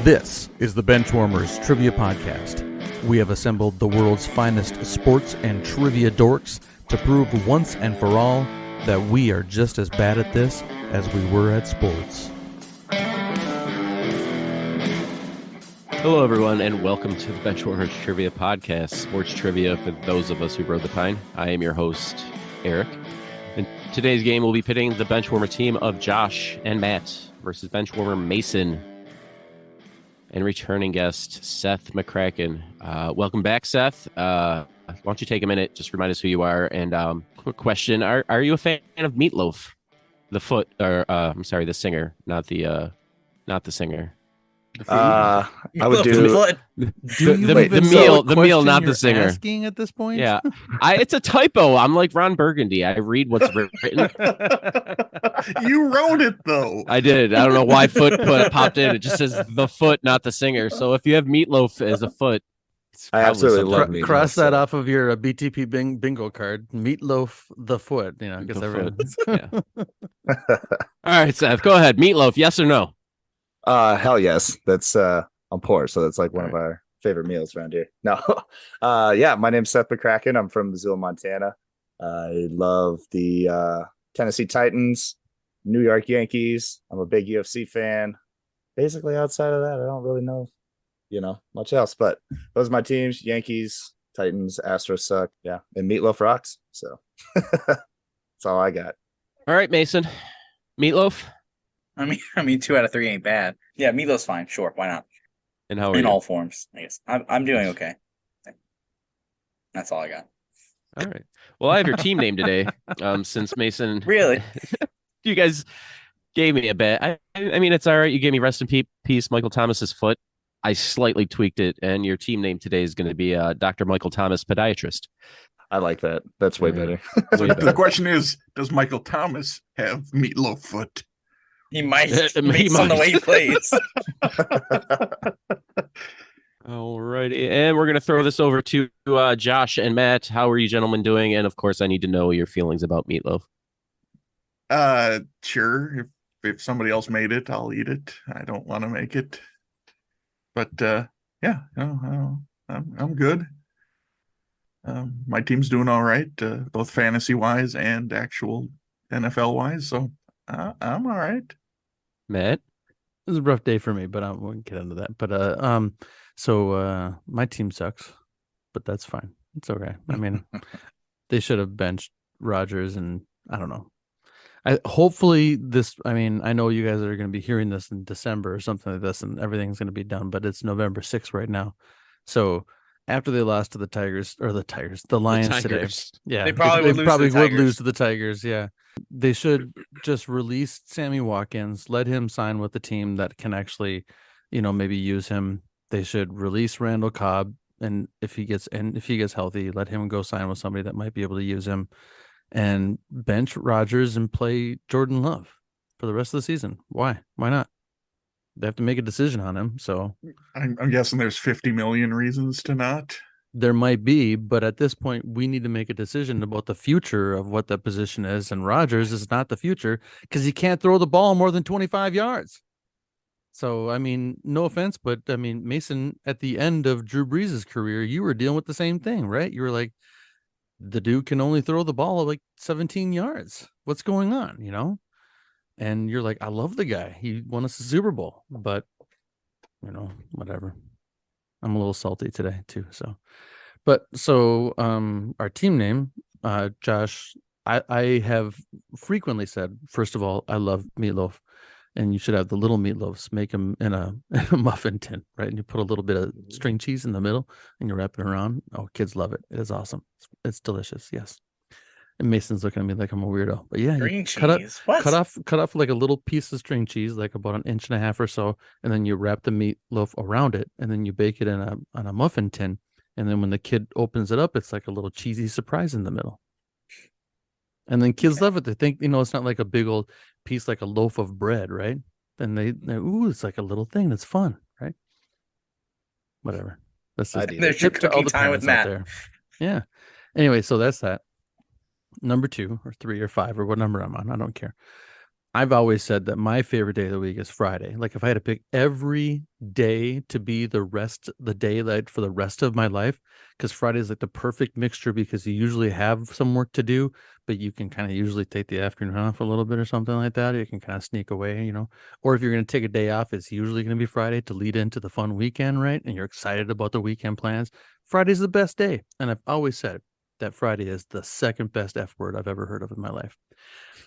This is the Benchwarmers Trivia Podcast. We have assembled the world's finest sports and trivia dorks to prove once and for all that we are just as bad at this as we were at sports. Hello, everyone, and welcome to the Benchwarmers Trivia Podcast, sports trivia for those of us who rode the pine. I am your host, Eric. In today's game, we'll be pitting the Benchwarmer team of Josh and Matt versus Benchwarmer Mason and returning guest, Seth McCracken. Welcome back, Seth. Why don't you take a minute, just remind us who you are, and quick question. Are you a fan of Meatloaf? The singer, not the singer. I would do the meal, not the singer. Asking at this point, yeah, it's a typo. I'm like Ron Burgundy. I read what's written. You wrote it though. I did. I don't know why foot popped in. It just says the foot, not the singer. So if you have Meatloaf as a foot, I absolutely love Meatloaf. Cross that off of your BTP bingo card. Meatloaf the foot. You know, because yeah. All right, Seth, go ahead. Meatloaf, yes or no? Hell yes. That's I'm poor, so that's like one of our favorite meals around here. No. Yeah, my name's Seth McCracken. I'm from Missoula, Montana. I love the Tennessee Titans, New York Yankees. I'm a big UFC fan. Basically, outside of that, I don't really know, much else. But those are my teams: Yankees, Titans, Astros suck. Yeah, and Meatloaf rocks. So that's all I got. All right, Mason. Meatloaf. I mean, 2 out of 3 ain't bad. Yeah, Meatloaf's fine. Sure, why not? And how are in you? all forms, I guess. I'm doing okay. That's all I got. All right. Well, I have your team name today. Since Mason, really, you guys gave me a bet. I mean, it's all right. You gave me rest in peace, Michael Thomas's foot. I slightly tweaked it, and your team name today is going to be Dr. Michael Thomas, podiatrist. I like that. That's way better. The question is, does Michael Thomas have Meatloaf foot? he might based on the way he plays. All righty. And we're going to throw this over to Josh and Matt. How are you gentlemen doing? And of course, I need to know your feelings about Meatloaf. Sure. If somebody else made it, I'll eat it. I don't want to make it. But yeah, I'm good. My team's doing all right, both fantasy wise and actual NFL wise. So I'm all right. Matt? It was a rough day for me, but I won't get into that. But so my team sucks, but that's fine. It's okay. I mean, they should have benched Rodgers, and I don't know. Hopefully this. I mean, I know you guys are going to be hearing this in December or something like this, and everything's going to be done. But it's November 6th right now, so after they lost to the Lions today, yeah, they probably would lose to the Tigers. Yeah. They should just release Sammy Watkins, let him sign with the team that can actually, maybe use him. They should release Randall Cobb, and if he gets healthy, let him go sign with somebody that might be able to use him, and bench Rodgers and play Jordan Love for the rest of the season. Why not? They have to make a decision on him. So I'm guessing there's 50 million reasons to not. There might be, but at this point, we need to make a decision about the future of what that position is. And Rodgers is not the future because he can't throw the ball more than 25 yards. So, I mean, no offense, but I mean, Mason, at the end of Drew Brees' career, you were dealing with the same thing, right? You were like, the dude can only throw the ball like 17 yards. What's going on, And you're like, I love the guy. He won us a Super Bowl, but, whatever. I'm a little salty today too. So, our team name, Josh, I have frequently said, first of all, I love Meatloaf, and you should have the little meatloafs, make them in a muffin tin, right? And you put a little bit of string cheese in the middle and you wrap it around. Oh, kids love it. It is awesome. It's delicious. Yes. And Mason's looking at me like I'm a weirdo, but yeah, string cheese. Cut off like a little piece of string cheese, like about 1.5 inches or so, and then you wrap the meatloaf around it, and then you bake it on a muffin tin, and then when the kid opens it up, it's like a little cheesy surprise in the middle. And then kids love it. They think it's not like a big old piece, like a loaf of bread, right? Then they ooh, it's like a little thing that's fun, right? Whatever. That's there's your cooking time with Matt. Yeah. Anyway, so that's that. Number 2 or 3 or 5 or what number I'm on, I don't care. I've always said that my favorite day of the week is Friday. Like if I had to pick every day to be the day like for the rest of my life, because Friday is like the perfect mixture because you usually have some work to do, but you can kind of usually take the afternoon off a little bit or something like that. You can kind of sneak away, or if you're going to take a day off, it's usually going to be Friday to lead into the fun weekend, right? And you're excited about the weekend plans. Friday's the best day. And I've always said that Friday is the second best F word I've ever heard of in my life.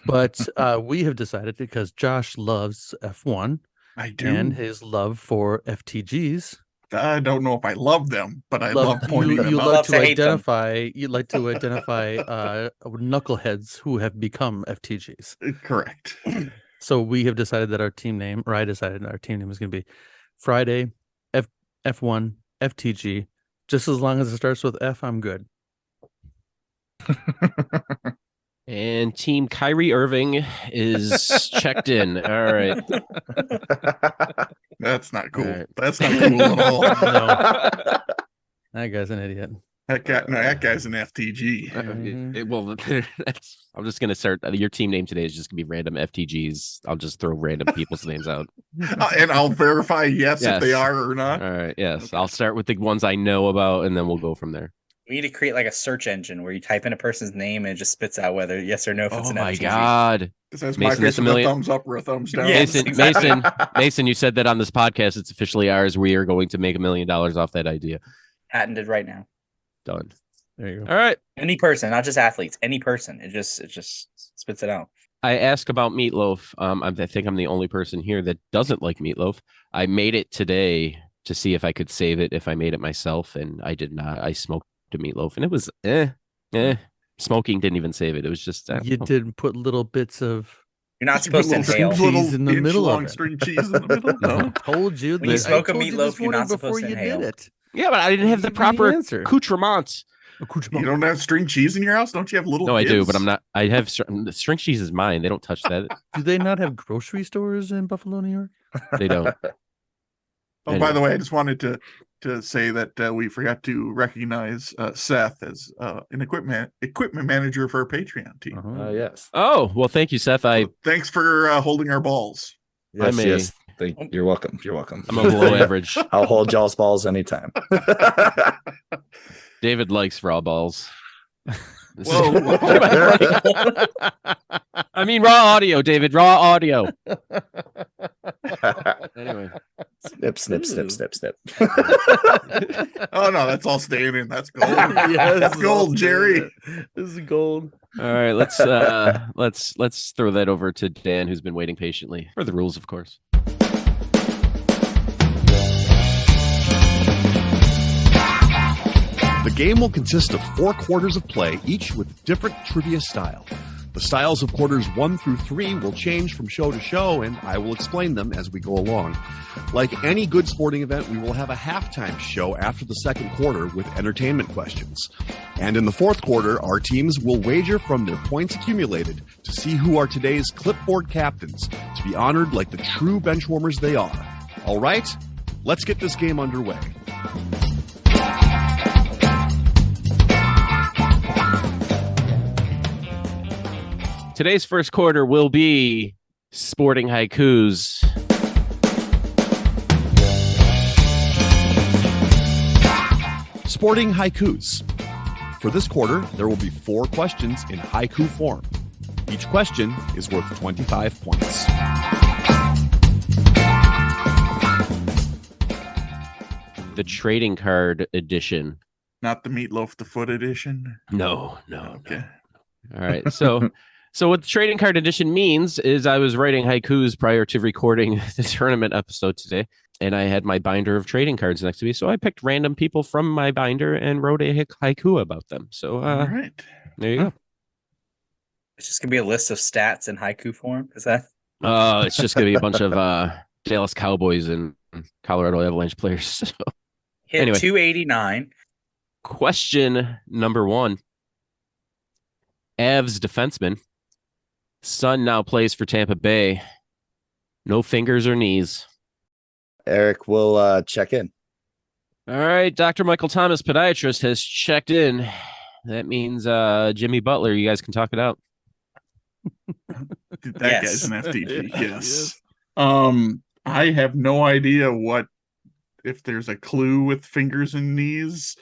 But we have decided because Josh loves F1 I do. and his love for FTGs. I don't know if I love them, but I love pointing them you out. love Love to to hate them. identify. You like to identify knuckleheads who have become FTGs. Correct. So we have decided that our team name, or I decided our team name is going to be Friday F1 FTG. Just as long as it starts with F, I'm good. And Team Kyrie Irving is checked in. All right. That's not cool. All right. That's not cool at all. No. That guy's an idiot. That guy's an FTG. I'm just gonna start. Your team name today is just gonna be random FTGs. I'll just throw random people's names out. And I'll verify Yes. if they are or not. All right. Yes, Okay. I'll start with the ones I know about, and then we'll go from there. We need to create like a search engine where you type in a person's name and it just spits out whether yes or no if it's Oh an my FTG. God, This has Mason, my that's face a with a million- thumbs up or a thumbs down. Yes, Mason, exactly. Mason, you said that on this podcast. It's officially ours. We are going to make $1 million off that idea. Patented right now. Done. There you go. All right. Any person, not just athletes, any person. It just spits it out. I asked about Meatloaf. I think I'm the only person here that doesn't like Meatloaf. I made it today to see if I could save it if I made it myself, and I did not. I smoked a Meatloaf, and it was Smoking didn't even save it. It was just You did put little bits of You're not supposed to Little inhale. cheese in the middle of inch-long it. string cheese in the middle. I No. told you. When you I smoke a told you meatloaf, this you're morning not supposed before to you inhale. did it. Yeah, but I didn't have the Give me proper answer. accoutrements. You don't have string cheese in your house? Don't you have little No, I kids? do, but I'm not. I have the string cheese is mine. They don't touch that. Do they not have grocery stores in Buffalo, New York? They don't. Oh, Anyway. by the way, I just wanted to say that we forgot to recognize Seth as an equipment manager for our Patreon team. Uh-huh. Yes. Oh, well, thank you, Seth. So thanks for holding our balls. Yes, I'm a- yes. You're welcome. You're welcome. I'm a below average. I'll hold y'all's balls anytime. David likes raw balls. This is- Whoa. I mean, raw audio, David. Raw audio. Anyway. Snip, snip, snip, snip, snip. Oh no, that's all staying in. That's gold. Yes, That's gold, Jerry. This is gold. All right, let's throw that over to Dan, who's been waiting patiently for the rules, of course. The game will consist of 4 quarters of play, each with different trivia style. The styles of quarters 1 through 3 will change from show to show, and I will explain them as we go along. Like any good sporting event, we will have a halftime show after the second quarter with entertainment questions. And in the fourth quarter, our teams will wager from their points accumulated to see who are today's clipboard captains, to be honored like the true benchwarmers they are. All right, let's get this game underway. Today's first quarter will be sporting haikus. Sporting haikus. For this quarter, there will be 4 questions in haiku form. Each question is worth 25 points. The trading card edition. Not the Meatloaf the Foot edition. No. Okay. All right. So what the trading card edition means is I was writing haikus prior to recording the tournament episode today, and I had my binder of trading cards next to me. So I picked random people from my binder and wrote a haiku about them. So All right. there you go. It's just gonna be a list of stats in haiku form. Is that? It's just gonna be a bunch of Dallas Cowboys and Colorado Avalanche players. So, Hit Anyway. 289. question number 1. Avs defenseman. Son now plays for Tampa Bay. No fingers or knees. Eric will check in. All right, Dr. Michael Thomas, podiatrist, has checked in. That means Jimmy Butler. You guys can talk it out. That Yes. guy's an FTG. Yes. Yes. I have no idea if there's a clue with fingers and knees,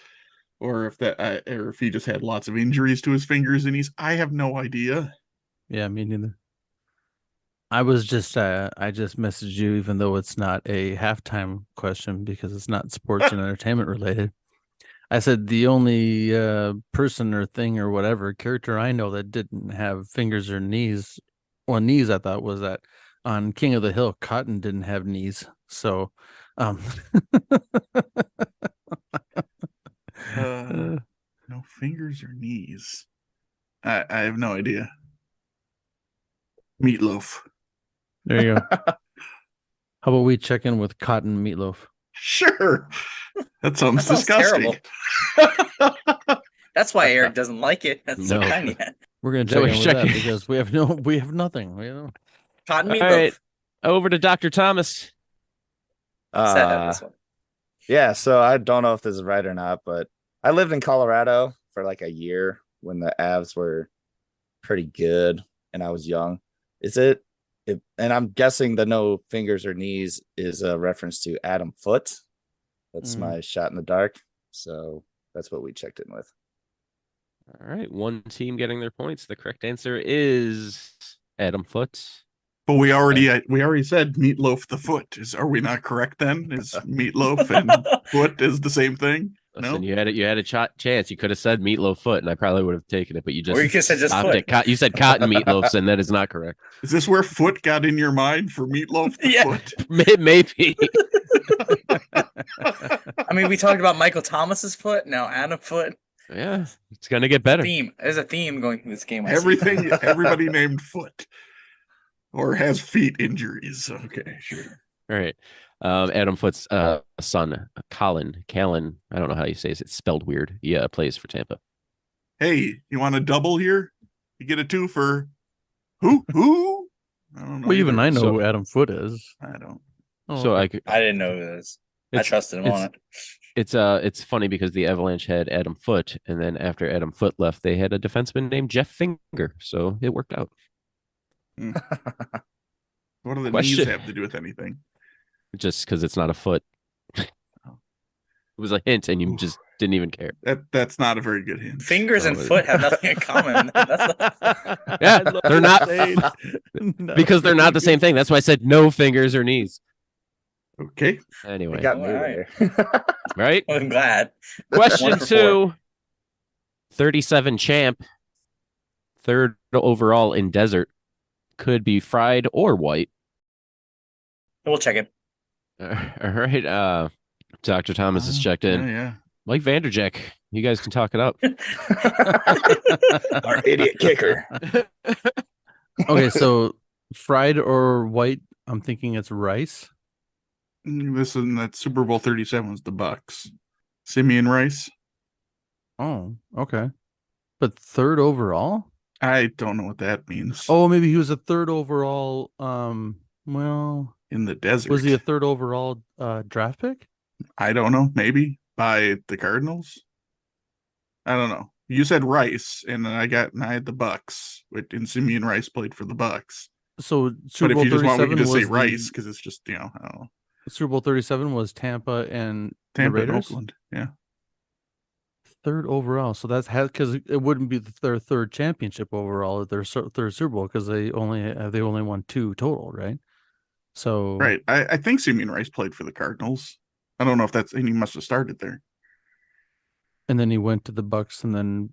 or if he just had lots of injuries to his fingers and knees. I have no idea. Yeah, me neither. I just messaged you, even though it's not a halftime question because it's not sports and entertainment related. I said the only person or thing or whatever character I know that didn't have fingers or knees, well, knees, I thought was that on King of the Hill, Cotton didn't have knees. So, No fingers or knees. I have no idea. Meatloaf. there you go. How about we check in with Cotton Meatloaf? Sure. That sounds disgusting. terrible. That's why Eric doesn't like it. That's so No. tiny. We're gonna So check in we're with that checking. because we have nothing. You know. Cotton All meatloaf. right. Over to Dr. Thomas. Seth had this one. Yeah, so I don't know if this is right or not, but I lived in Colorado for like a year when the Avs were pretty good and I was young. And I'm guessing the no fingers or knees is a reference to Adam Foote. That's my shot in the dark. So that's what we checked in with. All right. One team getting their points. The correct answer is Adam Foote. But we already said Meatloaf the Foot. Are we not correct then? Is Meatloaf and Foot is the same thing? Listen, No? you had a chance. You could have said Meatloaf Foot, and I probably would have taken it, but you just Or you could have said just stopped foot. it. You said Cotton Meatloafs, and that is not correct. Is this where Foot got in your mind for Meatloaf the Yeah. Foot? Maybe. I mean, we talked about Michael Thomas's foot. Now Adam Foot. Yeah, it's gonna get better. There's a theme going through this game. I see. Everybody named Foot or has feet injuries. Okay, sure. All right. Adam Foote's son, Callan. I don't know how you say it. It's spelled weird. Yeah, plays for Tampa. Hey, you want a double here? You get a 2 for who? I don't know. Well, even either. I know So- who Adam Foote is. I don't. Oh, So okay. I didn't know who this. I trusted him on it. It's funny because the Avalanche had Adam Foote, and then after Adam Foote left, they had a defenseman named Jeff Finger. So it worked out. What do the Question. knees have to do with anything? Just because it's not a foot. It was a hint, and you just didn't even care. That's not a very good hint. Fingers and Oh, foot have nothing in common. Yeah, they're not No. because they're not the same thing. That's why I said no fingers or knees. Okay. Anyway, You got me All right. there. right? I'm glad. Question 1 for 2. 37 champ, third overall in desert, could be fried or white. We'll check it. All right. Dr. Thomas has checked in. Yeah. Mike Vanderjack, you guys can talk it up. Our idiot kicker. Okay, so fried or white, I'm thinking it's rice. Listen, that Super Bowl 37 was the Bucks. Simeon Rice. Oh, okay. But third overall? I don't know what that means. Oh, maybe he was a third overall. Well, In the desert. was he a third overall draft pick? I don't know. Maybe by the Cardinals. I don't know. You said Rice, and then I had the Bucks, and Simeon Rice played for the Bucks. So But Super if Bowl you just want, we can 37 just was say Rice because it's just I don't know. Super Bowl 37 was Tampa and Tampa the and Raiders. Oakland. Yeah. Third overall. So that's because it wouldn't be their third championship overall, their third Super Bowl because they only won 2 total, right? So Right. I think Simeon Rice played for the Cardinals. I don't know if and he must have started there. and then he went to the Bucks, and then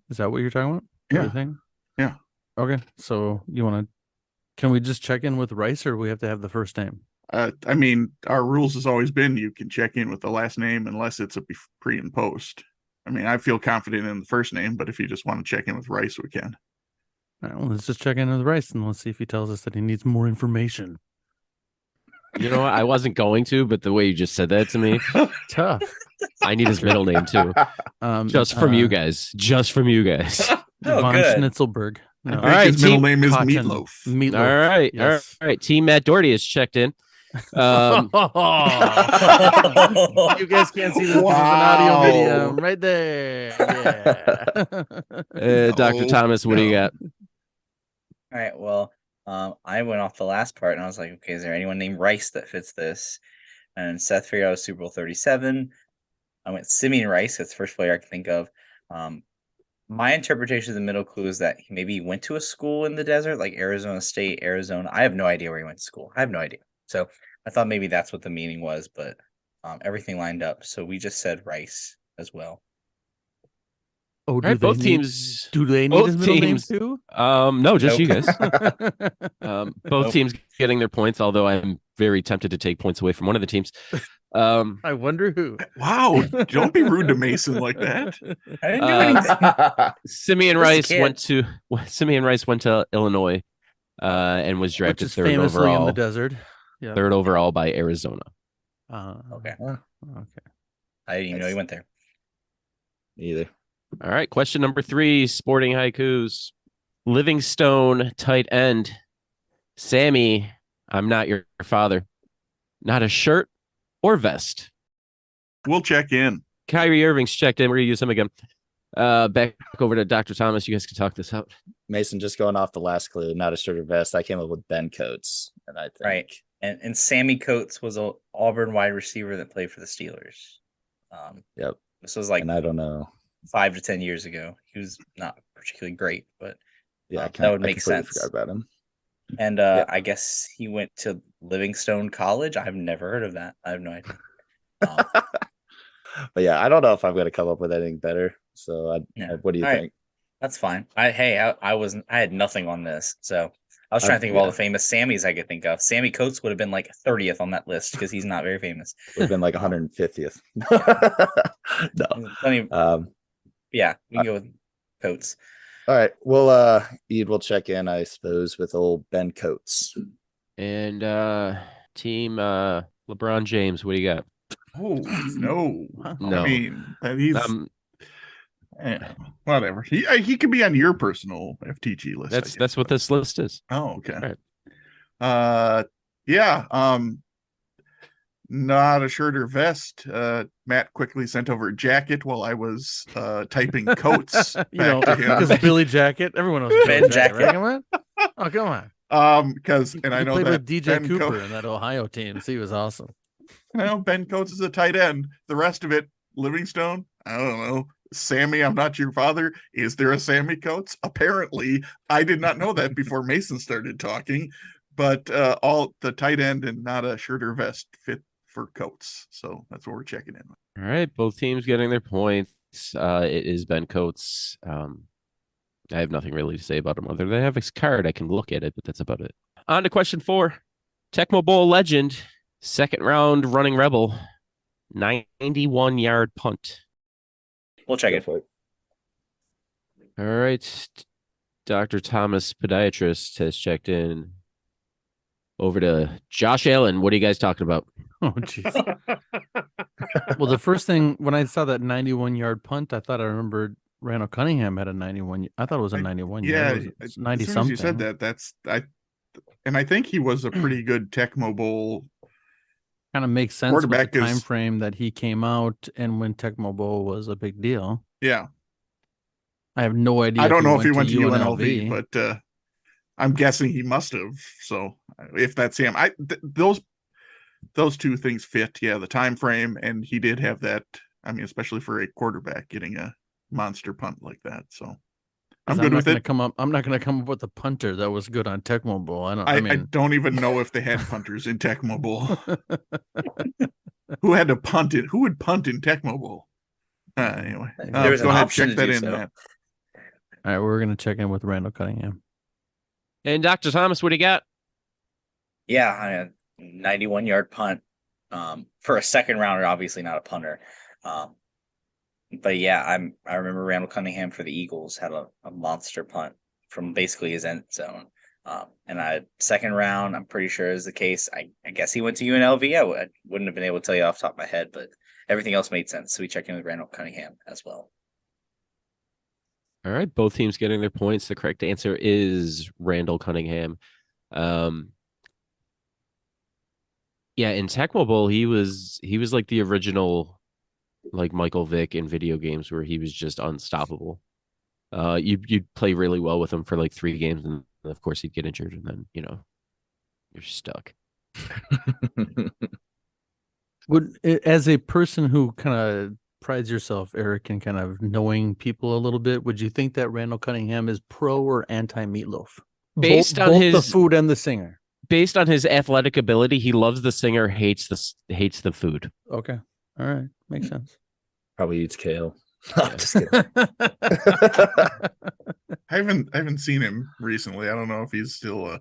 is that what you're talking about? Yeah. Everything? Yeah. Okay. So can we just check in with Rice, or do we have to have the first name? I mean, our rules has always been you can check in with the last name unless it's a pre and post. I mean, I feel confident in the first name, but if you just want to check in with Rice, we can. All right, well, let's just check in with Rice, and let's see if he tells us that he needs more information. You know what? I wasn't going to, but the way you just said that to me, Tough. I need his middle name too. Just from you guys. Just from you guys. Oh, Von good. Schnitzelberg. I No. think All right, his middle team name is Cotton. Meatloaf. Meatloaf. All right. Yes. All right. Team Matt Doherty has checked in. Um, You guys can't see this. This is an audio medium right there. Yeah. Dr. Thomas, what do you got? All right. Well, I went off the last part and I was like, okay, is there anyone named Rice that fits this? And Seth figured out Super Bowl 37. I went Simeon Rice. That's the first player I can think of. My interpretation of the middle clue is that maybe he went to a school in the desert, like Arizona State, Arizona. I have no idea where he went to school. I have no idea. So I thought maybe that's what the meaning was, but everything lined up. So we just said Rice as well. Oh, All right, both teams. Do they need both his middle name teams- too? No, just Nope. you guys. Both Nope. teams getting their points, although I'm very tempted to take points away from one of the teams. I wonder who. Wow, don't be rude to Mason like that. I didn't do anything. Simeon Just a Rice kid. Simeon Rice went to Illinois and was Which drafted is third famously in overall. the desert. Yeah. Third overall by Arizona. Okay. Okay. I didn't even know he went there. Either. All right, question number 3, sporting haikus. Livingstone tight end. Sammy, I'm not your father. Not a shirt or vest. We'll check in. Kyrie Irving's checked in. We're going to use him again. Back over to Dr. Thomas. You guys can talk this out. Mason, just going off the last clue, not a shirt or vest. I came up with Ben Coates, and I think Right. And Sammy Coates was an Auburn wide receiver that played for the Steelers. Yep. This was like and I don't know. 5 to 10 years ago. He was not particularly great, but Yeah, that would I make completely sense. Forgot about him. And Yeah. I guess he went to Livingstone College. I've never heard of that. I have no idea. But yeah, I don't know if I'm going to come up with anything better. So, Yeah. what do you All right. think? That's fine. I had nothing on this, so I was trying to think of all yeah. the famous Sammys I could think of. Sammy Coates would have been like 30th on that list because he's not very famous. Would have been like 150th. No. Plenty of- yeah, we can go with Coates. All right. Well, Ed will check in, I suppose, with old Ben Coates. And team LeBron James, what do you got? Oh no, No. I mean he's Um, whatever. He could be on your personal FTG list. I guess. that's what this list is. Oh, okay. Right. Yeah. Not a shirt or vest. Matt quickly sent over a jacket while I was typing Coates You know, back to him. because Billy Jacket. Everyone knows Ben Billy Jacket. Jacket. Right? Come on. Oh, come on. Because and I He know played that with DJ Ben Cooper in that Ohio team. So he was awesome. I know Ben Coates is a tight end. The rest of it, Livingstone, I don't know. Sammy, I'm not your father. Is there a Sammy Coates? Apparently, I did not know that before Mason started talking. But all the tight end and not a shirt or vest fit for Coates. So that's what we're checking in. All right, both teams getting their points. It is Ben Coates. I have nothing really to say about him other than I have his card. I can look at it, but that's about it. On to question 4. Tecmo Bowl legend, second round running rebel, 91-yard punt. We'll check it. Go for it. All right. Dr. Thomas, podiatrist, has checked in. Over to Josh Allen. What are you guys talking about? Oh, jeez. Well, the first thing when I saw that 91-yard punt, I thought I remembered Randall Cunningham had a 91. I thought it was a 91. Yeah, It was 90 as soon as something. you said that, I think he was a pretty good Tecmo Bowl. Kind of makes sense with the Quarterback is- time frame that he came out and when Tecmo Bowl was a big deal. Yeah. I have no idea. I don't know if he went went to UNLV, but I'm guessing he must have. So if that's him, those two things fit. Yeah, the time frame, and he did have that. I mean, especially for a quarterback getting a monster punt like that. So I'm good with it. I'm not going to come up with a punter that was good on Tecmo Bowl. I don't even know if they had punters in Tecmo Bowl. Who had to punt it? Who would punt in Tecmo Bowl? Anyway, There was go an ahead, option check to that do in. so. Matt. All right, we're going to check in with Randall Cunningham. And Dr. Thomas, what do you got? Yeah, 91-yard punt for a second rounder, obviously not a punter. But yeah, I remember Randall Cunningham for the Eagles had a monster punt from basically his end zone. And a second round, I'm pretty sure is the case. I guess he went to UNLV. I wouldn't have been able to tell you off the top of my head, but everything else made sense. So we checked in with Randall Cunningham as well. All right, both teams getting their points. The correct answer is Randall Cunningham. Yeah, in Tecmo Bowl, he was like the original, like Michael Vick in video games, where he was just unstoppable. You'd play really well with him for like 3 games, and of course he'd get injured, and then you're stuck. As a person who kind of prides yourself, Eric, in kind of knowing people a little bit, would you think that Randall Cunningham is pro or anti Meatloaf? Based on both the his food and the singer. Based on his athletic ability, he loves the singer, hates the food. Okay, all right, makes sense. Probably eats kale. Yeah. Just kidding. I haven't seen him recently. I don't know if he's still a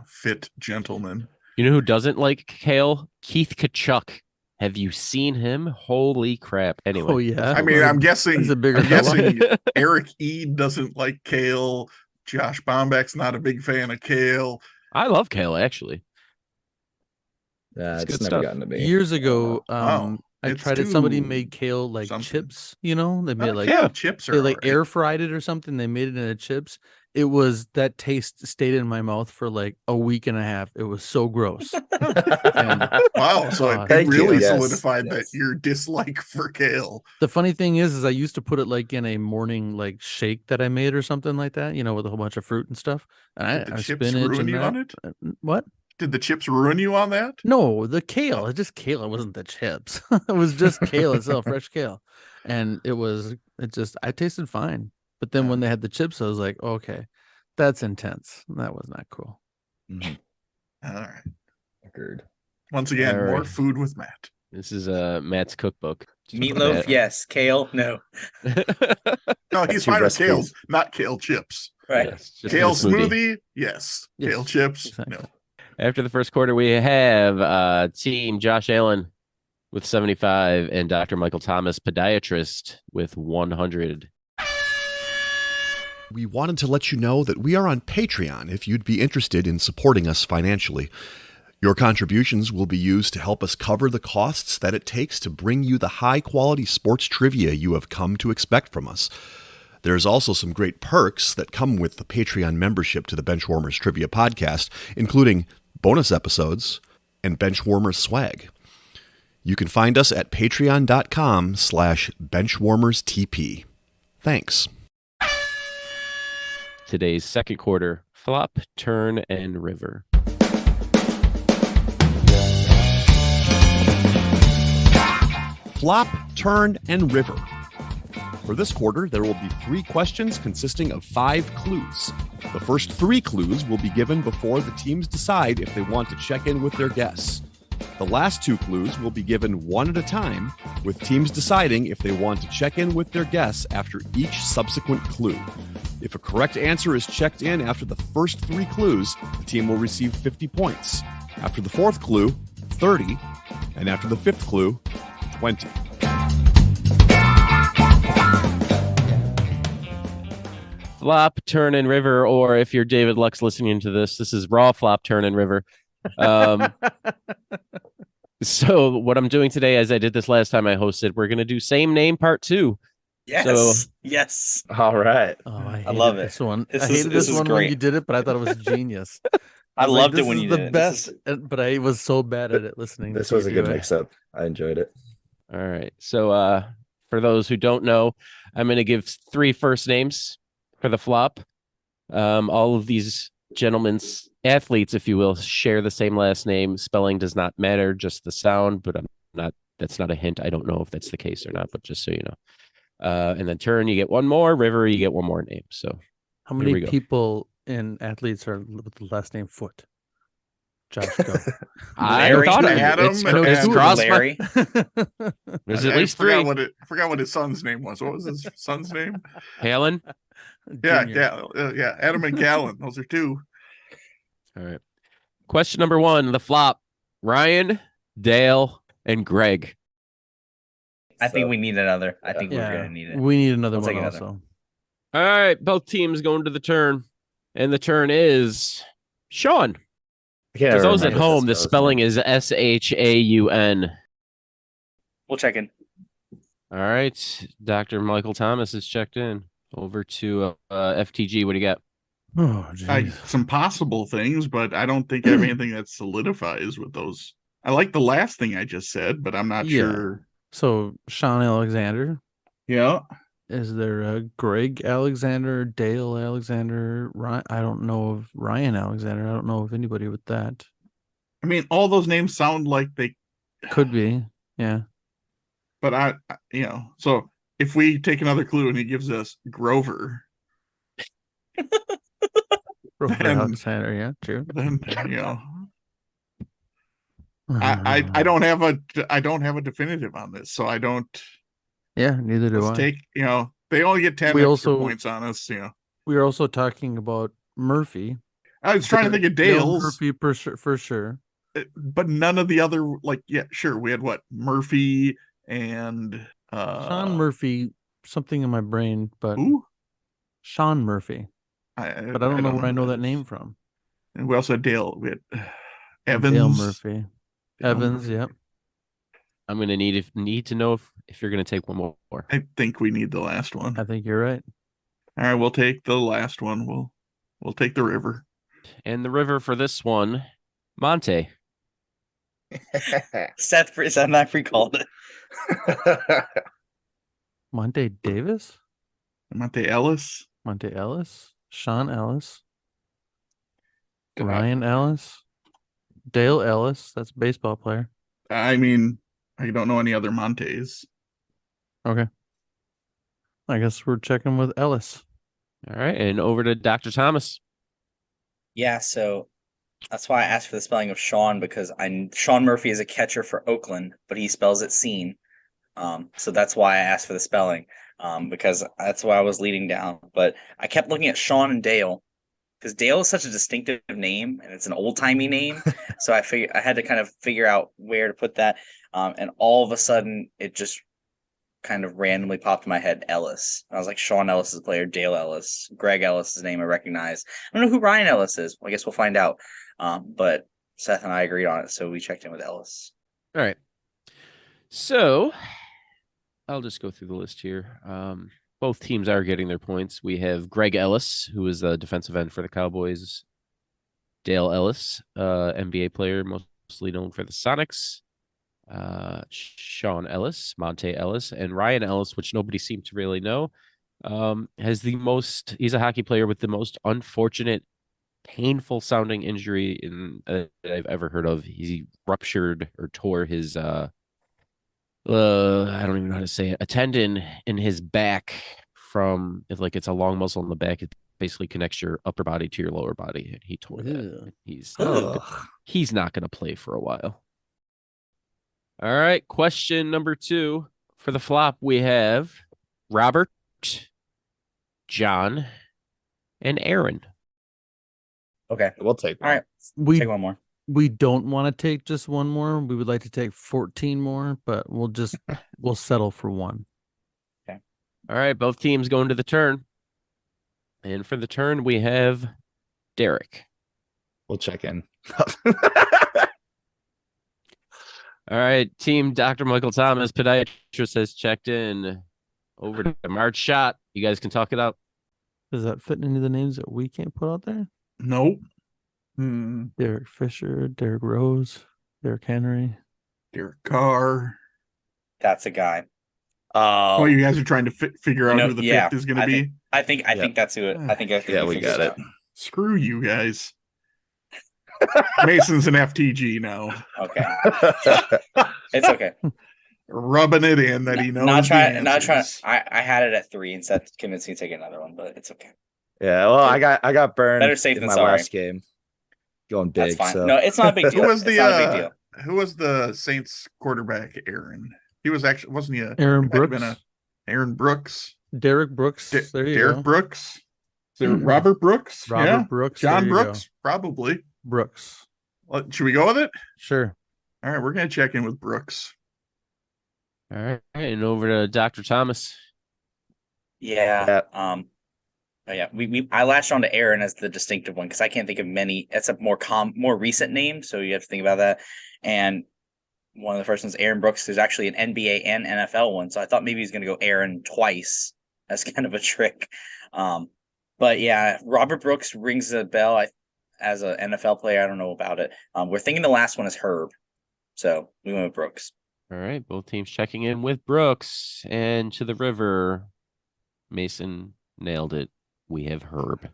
fit gentleman. You know who doesn't like kale? Keith Kachuk. Have you seen him? Holy crap! Anyway, Oh yeah. I mean, I'm guessing. He's a bigger I'm fella. guessing Eric E doesn't like kale. Josh Bombeck's not a big fan of kale. I love kale actually. Yeah, It's it's good never stuff. gotten to me. Years ago, Wow. I It's tried it. Somebody too made kale like something. chips. They made like Kale chips they are like alright. air fried it or something. They made it into chips. It was that taste stayed in my mouth for like a week and a half. It was so gross. And Wow, so it Thank you. really Yes, solidified that yes. your dislike for kale. the funny thing is I used to put it like in a morning like shake that I made or something like that, with a whole bunch of fruit and stuff. And Did the I chips spinach ruin and you that. on it? What? Did the chips ruin you on that? No, the kale. It's just kale. It wasn't the chips. It was just kale itself, fresh kale. And I tasted fine. But then when they had the chips, I was like, okay, that's intense. That was not cool. Mhm. All right. Agreed. Once again, All more right. food with Matt. This is Matt's cookbook. Meatloaf, yes. Kale, no. No, he's Two fine with kale, recipes. not kale chips. Right. Yes, just Kale a smoothie. smoothie, yes. Yes, Kale chips, exactly. no. After the first quarter, we have team Josh Allen with 75 and Dr. Michael Thomas, podiatrist, with 100. We wanted to let you know that we are on Patreon if you'd be interested in supporting us financially. Your contributions will be used to help us cover the costs that it takes to bring you the high-quality sports trivia you have come to expect from us. There's also some great perks that come with the Patreon membership to the Benchwarmers Trivia Podcast, including bonus episodes and Benchwarmers swag. You can find us at patreon.com/benchwarmerstp. Thanks. Today's second quarter, flop, turn, and river. Flop, turn, and river. For this quarter, there will be 3 questions consisting of 5 clues. The first 3 clues will be given before the teams decide if they want to check in with their guess. The last 2 clues will be given one at a time, with teams deciding if they want to check in with their guess after each subsequent clue. If a correct answer is checked in after the first 3 clues, the team will receive 50 points. After the 4th clue, 30, and after the 5th clue, 20. Flop, turn, and river, or if you're David Lux listening to this, this is raw flop, turn, and river. So what I'm doing today, as I did this last time I hosted, we're going to do same name part 2. Yes. Yes. All right. Oh, I love hated it. this one. This I is- hated this this is one when great. you did it, but I thought it was genius. I was like, loved it this when is you the did it. This best, but I was so bad at it listening. This to was you a good do it. mix-up. I enjoyed it. All right. So for those who don't know, I'm going to give 3 first names for the flop. All of these gentlemen's athletes, if you will, share the same last name. Spelling does not matter, just the sound, but that's not a hint. I don't know if that's the case or not, but just so you know. And then turn, you get 1 more. River, you get 1 more name. So How Here many we go. people in athletes are with the last name Foot? Josh, go. I Larry, thought of it. Adam, It's, and it's Adam. crossed my- Larry. There's I at least forgot 3. I forgot what his son's name was. What was his son's name? Halen. Yeah, Junior. yeah. Adam and Callan. Those are 2. All right. Question number 1, the flop. Ryan, Dale, and Greg. I think So- we need another. I think we're Yeah, gonna need it. we need another We'll one take another. also. All right, both teams going to the turn. And the turn is Sean. I can't For ever those at remember home, the this spelling is Shaun. We'll check in. All right. Dr. Michael Thomas is checked in. Over to FTG. What do you got? Oh, geez. Some possible things, but I don't think I have anything that solidifies with those I like the last thing I just said, but I'm not Yeah. sure. So Sean Alexander. Yeah. Is there a Greg Alexander, Dale Alexander? I don't know of Ryan Alexander. I don't know of anybody with that. I mean, all those names sound like they Could be. Yeah. but so if we take another clue and he gives us Grover, Robert then Alexander. Yeah, true. then I don't have a definitive on this, so I don't. Yeah, neither do Let's I. take they only get 10 We extra also- points on us. We were also talking about Murphy. I was trying to think of Dale Dale's, Murphy for sure. but none of the other sure we had what Murphy and Sean Murphy, something in my brain, but who Sean Murphy. But I don't know where I know that is. name from. And we also had Dale. We had And Evans. Dale Murphy. Dale Evans, Murphy. yep. I'm gonna need to know if you're gonna take one more. I think we need the last one. I think you're right. All right, we'll take the last one. We'll take the river. And the river for this one, Monte. Seth Mac recalled it. Monte Davis? Monte Ellis. Monte Ellis? Sean Ellis? Ryan Ellis? Dale Ellis? That's a baseball player. I mean, I don't know any other Montes. Okay. I guess we're checking with Ellis. All right, and over to Dr. Thomas. Yeah, so that's why I asked for the spelling of Sean, because Sean Murphy is a catcher for Oakland, but he spells it Scene. So that's why I asked for the spelling, because that's why I was leading down. But I kept looking at Sean and Dale, because Dale is such a distinctive name and it's an old timey name. So I had to kind of figure out where to put that. And all of a sudden, it just kind of randomly popped in my head, Ellis. I was like, Sean Ellis is a player, Dale Ellis, Greg Ellis is a name I recognize. I don't know who Ryan Ellis is. Well, I guess we'll find out. But Seth and I agreed on it, so we checked in with Ellis. All right. So I'll just go through the list here. Both teams are getting their points. We have Greg Ellis, who is the defensive end for the Cowboys. Dale Ellis, NBA player, mostly known for the Sonics. Sean Ellis, Monte Ellis, and Ryan Ellis, which nobody seemed to really know, he's a hockey player with the most unfortunate, painful sounding injury that I've ever heard of. He ruptured or tore his I don't even know how to say it, a tendon in his back it's a long muscle in the back. It basically connects your upper body to your lower body, and he tore that. He's not going to play for a while. All right, question number 2 for the flop. We have Robert, John, and Aaron. Okay. We'll take one. All right. We Take one more. we don't want to take just one more. We would like to take 14 more, but we'll settle for one. Okay. All right, both teams going to the turn. And for the turn, we have Derek. We'll check in. All right, team Dr. Michael Thomas, podiatrist, has checked in. Over to March Shot. You guys can talk it out. Does that fit any of the names that we can't put out there? Nope. Derek Fisher, Derek Rose, Derek Henry. Derek Carr. That's a guy. Oh, you guys are trying to figure out who the yeah, fifth is going to be? I think that's who it. I think Yeah, we got it. Screw you guys. Mason's an FTG now. Okay. It's okay. Rubbing it in that he knows. Not trying. answers. I had it at 3 and Seth convinced me to take another one, but it's okay. Yeah, well, I got burned Better safe in than my sorry. last game. Going big. That's fine. So. No, it's not a big deal. Who was It's not a big deal. who was the Saints quarterback? Aaron. He was actually wasn't he a Aaron might have Brooks. been Aaron Brooks. Derek Brooks. There you Derek go. Brooks. Is it Robert Brooks? Robert Yeah. Brooks. John there you go. Brooks, probably. Brooks. Should we go with it? Sure. All right, we're gonna check in with Brooks. All right, and over to Dr. Thomas. Yeah. Yeah. I latched on to Aaron as the distinctive one because I can't think of many. It's a more recent name, so you have to think about that. And one of the first ones, Aaron Brooks, there's actually an NBA and NFL one, so I thought maybe he's going to go Aaron twice as kind of a trick. But yeah, Robert Brooks rings a bell. As an NFL player, I don't know about it. We're thinking the last one is Herb. So we went with Brooks. All right, both teams checking in with Brooks. And to the river, Mason nailed it. We have Herb.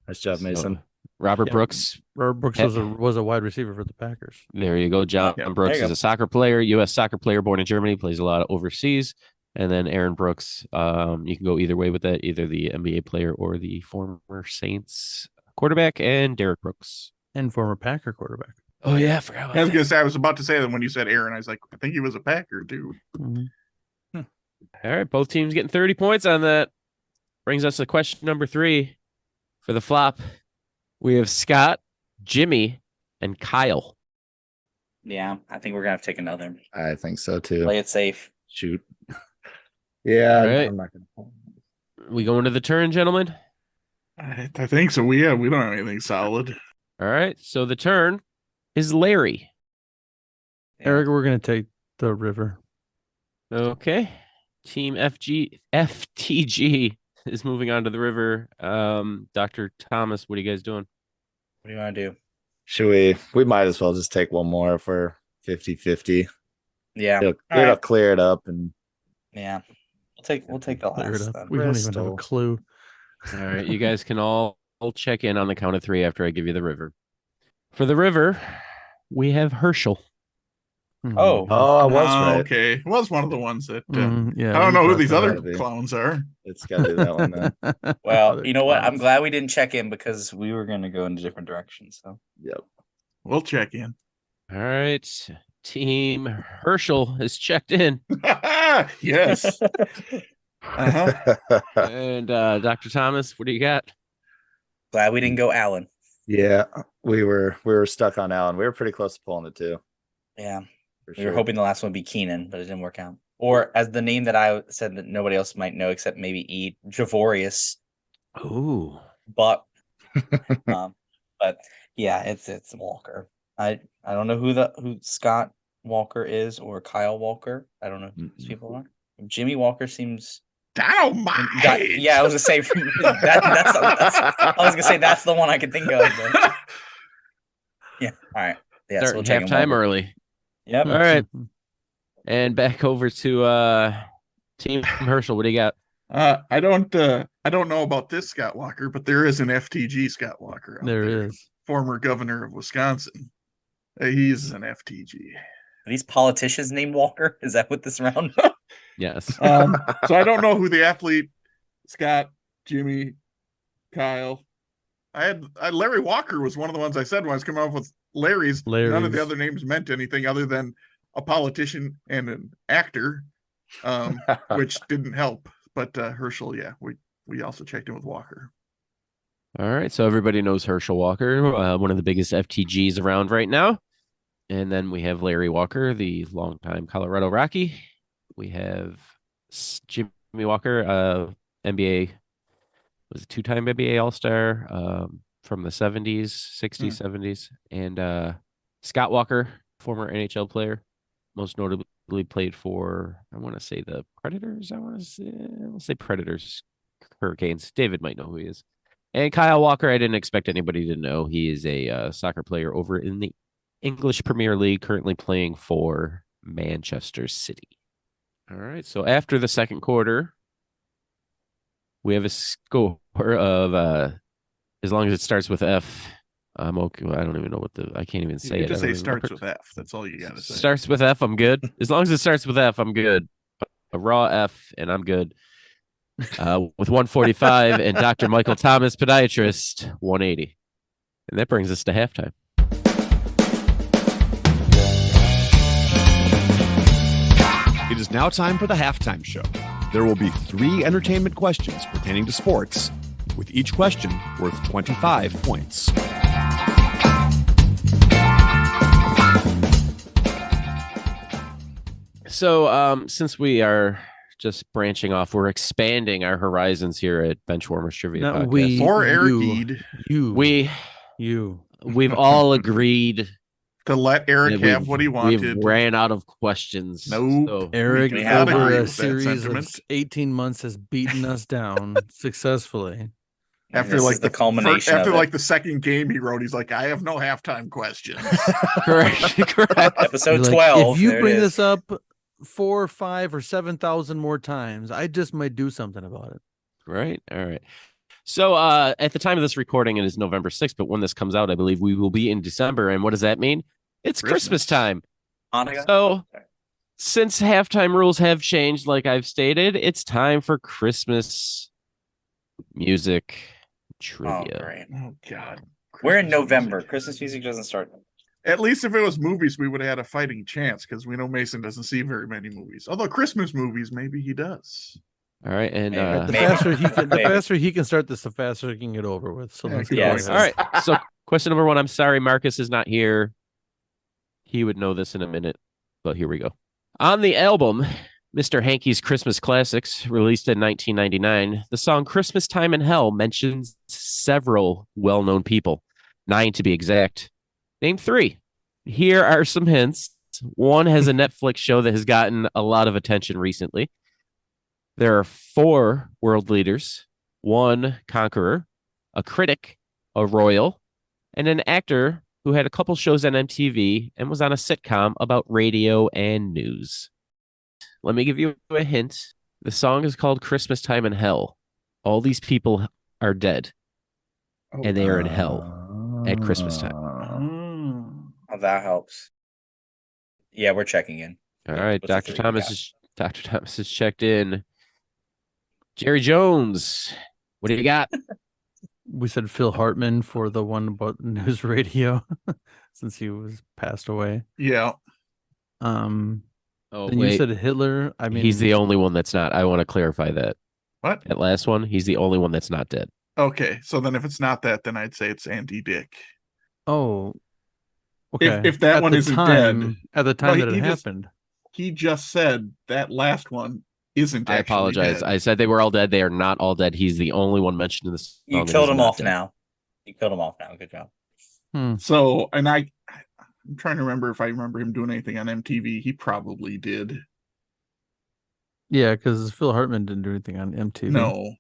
Nice job, Mason. So, Robert Yeah. Brooks. Robert Brooks was a wide receiver for the Packers. There you go. John Yeah, Brooks there you is go. a soccer player, U.S. soccer player, born in Germany, plays a lot overseas. And then Aaron Brooks, you can go either way with that, either the NBA player or the former Saints quarterback, and Derek Brooks. And former Packer quarterback. Oh, yeah, I forgot about I was that. gonna say, I was about to say that when you said Aaron, I was like, I think he was a Packer, dude. Mhm. All right, both teams getting 30 points on that. Brings us to question number 3 for the flop. We have Scott, Jimmy, and Kyle. Yeah, I think we're gonna have to take another. I think so too. Play it safe. Shoot. Yeah, Right. I'm not gonna. We going to the turn, gentlemen? I think so. We don't have anything solid. All right, so the turn is Larry. Yeah. Eric, we're gonna take the river. Okay. Team FTG is moving on to the river. Dr. Thomas, what are you guys doing? What do you want to do? Should we might as well just take one more for 50-50. Yeah. It'll All right. clear it up and Yeah. We'll take the Clear it last. up. then. We don't even have a Bristol. clue. All right, you guys can all check in on the count of 3 after I give you the river. For the river, we have Herschel. Oh. I was Ah, right. Okay, it was one of the ones that Yeah, I don't you know who brought these that other up. clowns are. It's got to be that one then. up. Well, Other you know what? I'm clowns. glad we didn't check in because we were going to go in a different direction. So Yep. We'll check in. All right, Team Herschel is checked in. Yes. Uh-huh. And Dr. Thomas, what do you got? glad we didn't go Allen. Yeah, we were stuck on Allen. We were pretty close to pulling it too. Yeah. For We were sure. hoping the last one would be Keenan, but it didn't work out. Or as the name that I said that nobody else might know except maybe E. Javorius. Ooh. But yeah, it's Walker. I don't know who Scott Walker is or Kyle Walker. I don't know who these people are. Jimmy Walker seems Dynamite. yeah, I was gonna say that's I was gonna say that's the one I could think of. But yeah, all right. Yeah, so Starting we'll take him halftime over. early. Yep. All right. And back over to Team Herschel. What do you got? I don't know about this Scott Walker, but there is an FTG Scott Walker out There there. is. Former governor of Wisconsin. He's an FTG. Are these politicians named Walker? Is that what this round? Yes. So I don't know who the athlete Scott, Jimmy, Kyle. Larry Walker was one of the ones I said when I was coming up with Larry's. None of Larry's. the other names meant anything other than a politician and an actor, which didn't help. But Herschel, yeah, we also checked in with Walker. All right. So everybody knows Herschel Walker, one of the biggest FTGs around right now. And then we have Larry Walker, the longtime Colorado Rocky. We have Jimmy Walker, NBA, was a 2-time NBA All-Star from the 70s, 60s, 70s. And Scott Walker, former NHL player, most notably played for, I want to say the Predators. I'll say Predators, Hurricanes. David might know who he is. And Kyle Walker, I didn't expect anybody to know. He is a soccer player over in the English Premier League, currently playing for Manchester City. All right. So after the second quarter, we have a score of as long as it starts with F. I'm okay. I don't even know I can't even say You it. just I don't say even starts know. with F. That's all you gotta say. Starts with F, I'm good. As long as it starts with F, I'm good. A raw F, and I'm good. With 145 and Dr. Michael Thomas, podiatrist, 180. And that brings us to halftime. It is now time for the halftime show. There will be 3 entertainment questions pertaining to sports, with each question worth 25 points. So, since we are just branching off, we're expanding our horizons here at Benchwarmers Trivia Not Podcast. we. Or Eric You. Eid We've all agreed to let Eric that have what he wanted. We've ran out of questions. Nope. So, Eric, do not over agree a with that series of sentiment. 18 months, has beaten us down successfully. After this like is the culmination after of like it. the second game he wrote, he's like, I have no halftime questions. Correct. Correct. Episode You're like, 12. if you there it bring is. this up 4 or 5 or 7,000 more times, I just might do something about it. Right. All right. So at the time of this recording, it is November 6th, but when this comes out, I believe we will be in December. And what does that mean? It's Christmas time. Hanukkah? So Sorry. since halftime rules have changed, like I've stated, it's time for Christmas music Oh, trivia. great. Oh God. We're in Christmas November. music. Christmas music doesn't start. At least if it was movies, we would have had a fighting chance because we know Mason doesn't see very many movies. Although Christmas movies, maybe he does. All right. And Maybe. The Maybe. faster he can, the Maybe. faster he can start this, the faster he can get over with. So Yeah, let's good go. Yes. ahead. all right. So question number 1. I'm sorry, Marcus is not here. He would know this in a minute, but here we go. On the album, Mr. Hankey's Christmas Classics, released in 1999, the song Christmas Time in Hell mentions several well-known people, 9 to be exact. Name 3. Here are some hints. 1 has a Netflix show that has gotten a lot of attention recently. There are 4 world leaders, 1 conqueror, a critic, a royal, and an actor who had a couple shows on MTV and was on a sitcom about radio and news. Let me give you a hint. The song is called Christmas Time in Hell. All these people are dead, and they are in hell at Christmas time. Oh, that helps. Yeah, we're checking in. All Yeah, right, what's the Dr. 3 Thomas has checked in. Jerry Jones, what do you got? We said Phil Hartman for the one about news radio, since he was passed away. Yeah. Oh, Then you said Hitler. I mean, he's the only one that's not. I want to clarify that. What? That last one, he's the only one that's not dead. Okay. So then if it's not that, then I'd say it's Andy Dick. Oh, okay. If that At one the isn't time, dead. at the time No, that it he just- happened. He just said that last one isn't I actually apologize. dead. I said they were all dead. They are not all dead. He's the only one mentioned in this. You killed him off now. You killed him off now. Good job. So, and I'm trying to remember if I remember him doing anything on MTV. He probably did. Yeah, because Phil Hartman didn't do anything on MTV. No.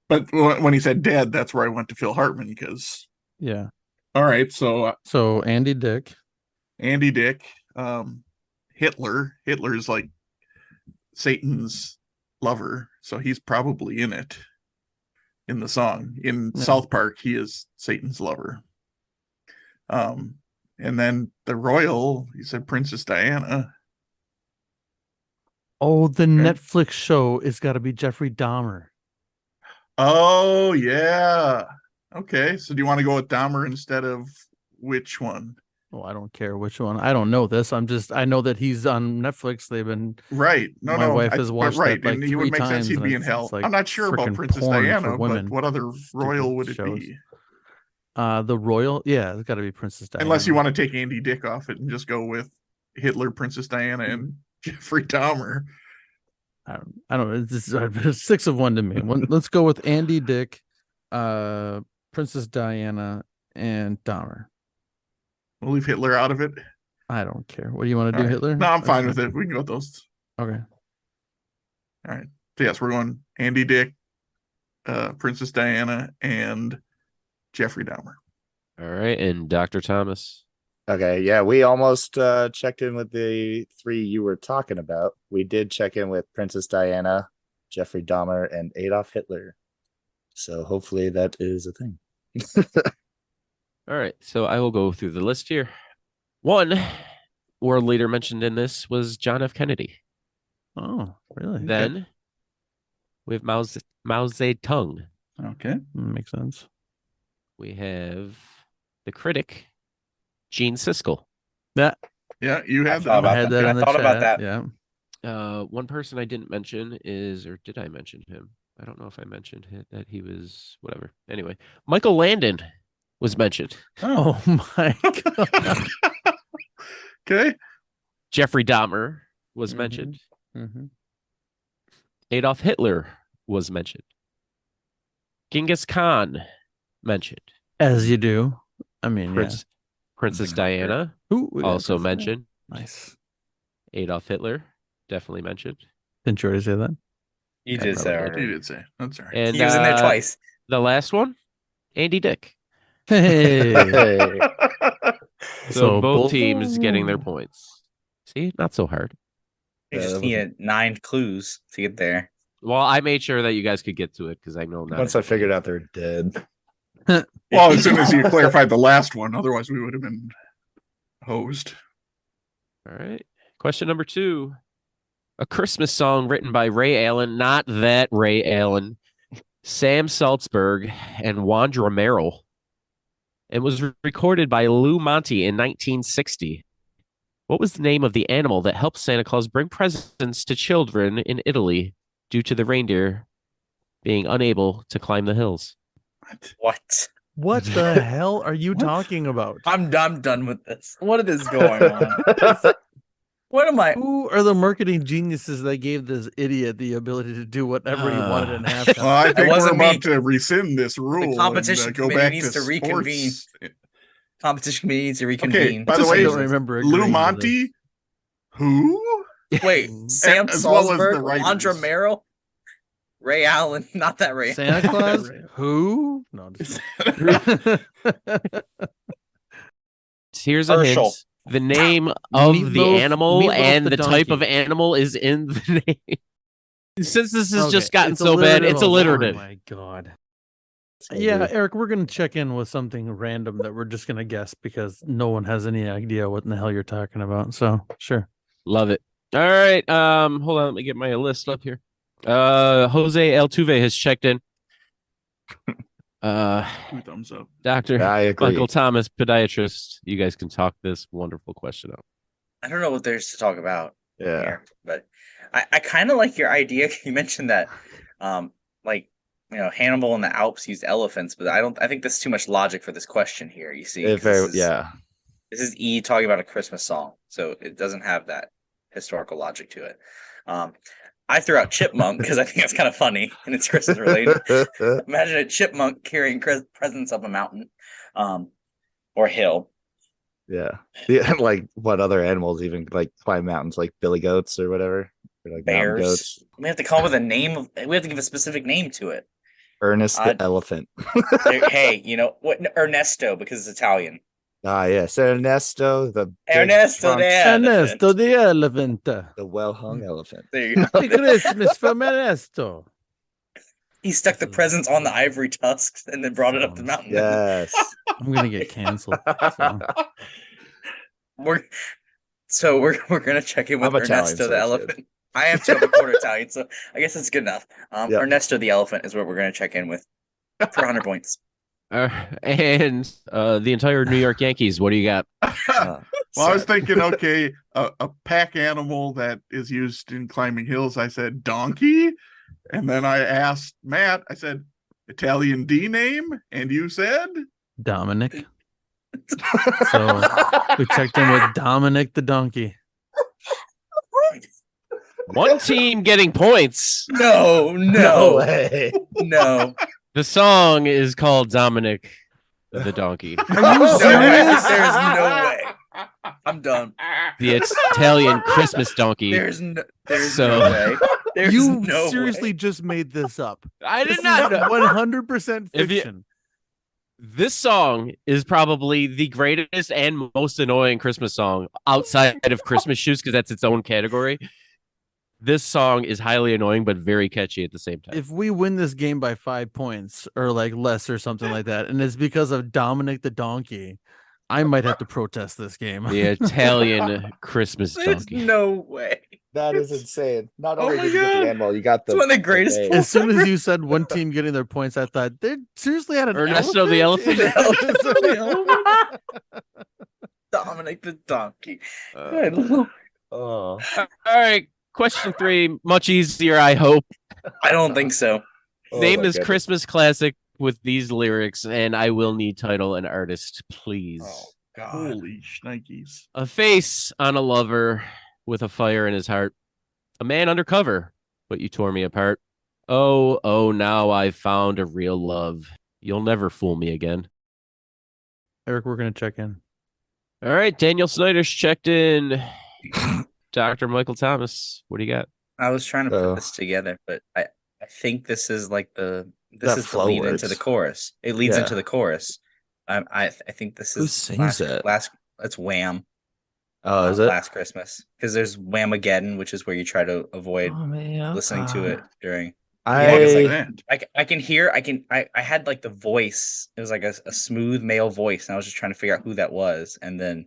But when he said dead, that's where I went to Phil Hartman because. Yeah. All right. So So Andy Dick. Andy Dick, Hitler. Hitler's like Satan's lover. So he's probably in it. In the song. In Yeah. South Park, he is Satan's lover. And then the royal, he said Princess Diana. Oh, the Netflix show is got to be Jeffrey Dahmer. Oh, yeah. Okay. So do you want to go with Dahmer instead of which one? Oh, I don't care which one. I don't know this. I know that he's on Netflix. They've been Right. No, My no. wife has watched right. that, like, and he would 3 make sense he'd times, be and in hell. it's like I'm not sure about frickin' Princess porn for Diana, but women. what other royal Stupid would it shows. be? The royal. Yeah, it's got to be Princess Diana. Unless you want to take Andy Dick off it and just go with Hitler, Princess Diana, and Jeffrey Dahmer. I don't know. It's 6 of 1 to me. Let's go with Andy Dick, Princess Diana, and Dahmer. We'll leave Hitler out of it. I don't care. What do you want to do, All right. Hitler? No, I'm fine with it. We can go with those. Okay. All right. So yes, we're going Andy Dick, Princess Diana, and Jeffrey Dahmer. All right, and Dr. Thomas. Okay, yeah, we almost checked in with the 3 you were talking about. We did check in with Princess Diana, Jeffrey Dahmer, and Adolf Hitler. So hopefully that is a thing. All right, so I will go through the list here. 1 world leader mentioned in this was John F. Kennedy. Oh, really? Then we have Mao Zedong. Okay. Makes sense. We have the critic, Gene Siskel. That Yeah, you I had thought that. I about had that. that I in the thought about chat. that. Yeah. One person I didn't mention is, or did I mention him? I don't know if I mentioned that he was whatever. Anyway, Michael Landon was mentioned. Oh my god. Okay. Jeffrey Dahmer was Mhm. mentioned. Mhm. Adolf Hitler was mentioned. Genghis Khan mentioned. As you do. I mean, Princess Something Diana Ooh, we got also Princess Diana. mentioned. Nice. Adolf Hitler definitely mentioned. Didn't you already say that? You I did say probably did. already. You did say. That's all right. And He was in there twice. The last one, Andy Dick. Hey. Hey. So both both- teams getting their points. See, not so hard. You Yeah, just that needed 9 clues to get there. Well, I made sure that you guys could get to it because I know not. Once I figured out they're dead. Well, as soon as you clarified the last one, otherwise we would have been hosed. All right. Question number 2. A Christmas song written by Ray Allen, not that Ray Allen, Sam Salzberg, and Wandra Merrill. It was recorded by Lou Monte in 1960. What was the name of the animal that helped Santa Claus bring presents to children in Italy due to the reindeer being unable to climb the hills? What? What the hell are you talking about? I'm done with this. What is going on? What am I? Who are the marketing geniuses that gave this idiot the ability to do whatever he wanted in halftime? Well, I think we're wasn't me. about to rescind this rule. competition and, go committee back needs to sports. reconvene. Competition committee needs to reconvene. by the Just way, I don't remember Lou agreeing to Monty, who? Wait, Sam As well as the Salzberg, writers. Andra Merrill, Ray Allen, not that Ray. this. Santa Claus? Who? No. Just... Here's a Herschel. hint. The name of the Meatloaf- animal Meatloaf and the the type of donkey. animal is in the name. Since this has just Okay, gotten it's so bad, alliterative it's also. alliterative. Oh my god. gonna Yeah, be- Eric, we're gonna check in with something random that we're just gonna guess because no one has any idea what in the hell you're talking about. So sure. Love it. All right. Hold on, let me get my list up here. Jose Altuve has checked in. 2 thumbs up. Dr. I agree. Michael Thomas, podiatrist. You guys can talk this wonderful question out. I don't know what there's to talk about Yeah. here, but I kind of like your idea. You mentioned that, like, Hannibal and the Alps used elephants, but I think that's too much logic for this question here. You see, 'cause this is E talking about a Christmas song, so it doesn't have that historical logic to it. I threw out chipmunk because I think that's kind of funny and it's Christmas related. Imagine a chipmunk carrying presents up a mountain, or hill. Yeah. Like what other animals even like climb mountains, like billy goats or whatever? Or like mountain Bears. goats. We have to come up with a name. We have to give a specific name to it. Ernest the elephant. Hey, what? Ernesto, because it's Italian. Ah, yes. Ernesto the big Ernesto trunks, the Ernesto the elephant. the well-hung elephant. There you go. Happy Christmas from Ernesto. He stuck the presents on the ivory tusks and then brought it up the mountain. Yes. I'm gonna get canceled. So. We're gonna check in with I'm Italian, Ernesto so the it's elephant. I am too. I'm a quarter Italian, so I guess that's good enough. Yep. Ernesto the elephant is what we're gonna check in with for 100 points. And the entire New York Yankees. What do you got? Well, I was thinking, okay, a pack animal that is used in climbing hills. I said donkey. And then I asked Matt, I said, Italian D name? And you said? Dominic. So we checked in with Dominic the donkey. One team getting points. No, no, way. no. The song is called Dominic the Donkey. Are you No way. serious? There's no way. I'm done. The Italian Christmas donkey. There's no So- way. There's You no seriously way. just made this up. I This did not know. 100% If you- fiction. This song is probably the greatest and most annoying Christmas song outside of Christmas shoes because that's its own category. This song is highly annoying but very catchy at the same time. If we win this game by 5 points or like less or something like that, and it's because of Dominic the donkey, I might have to protest this game. The Italian Christmas There's donkey. no way. That is insane. Not Oh only my did you get God. the animal, you got the It's one of the greatest name. As soon as you said one team getting their points, I thought they seriously had an Ernesto the elephant? Dominic the donkey. Uh, Good Lord. Oh. all right. Question 3, much easier, I hope. I don't think so. Oh Name my this goodness. Christmas classic with these lyrics, and I will need title and artist, please. Oh God. Holy shnikes. A face on a lover with a fire in his heart. A man undercover, but you tore me apart. Oh, oh, now I've found a real love. You'll never fool me again. Eric, we're gonna check in. All right, Daniel Snyder's checked in. Dr. Michael Thomas, what do you got? I was trying to Oh. put this together, but I think this is like the this That is the lead into flow the works. chorus. It leads Yeah. into the chorus. I think this Who is sings that? That's Wham. Oh, is it? Last Christmas, because there's Whamageddon, which is where you try to avoid man. listening to it during. What is it's I that? I can hear I had like the voice. It was like a smooth male voice, and I was just trying to figure out who that was. And then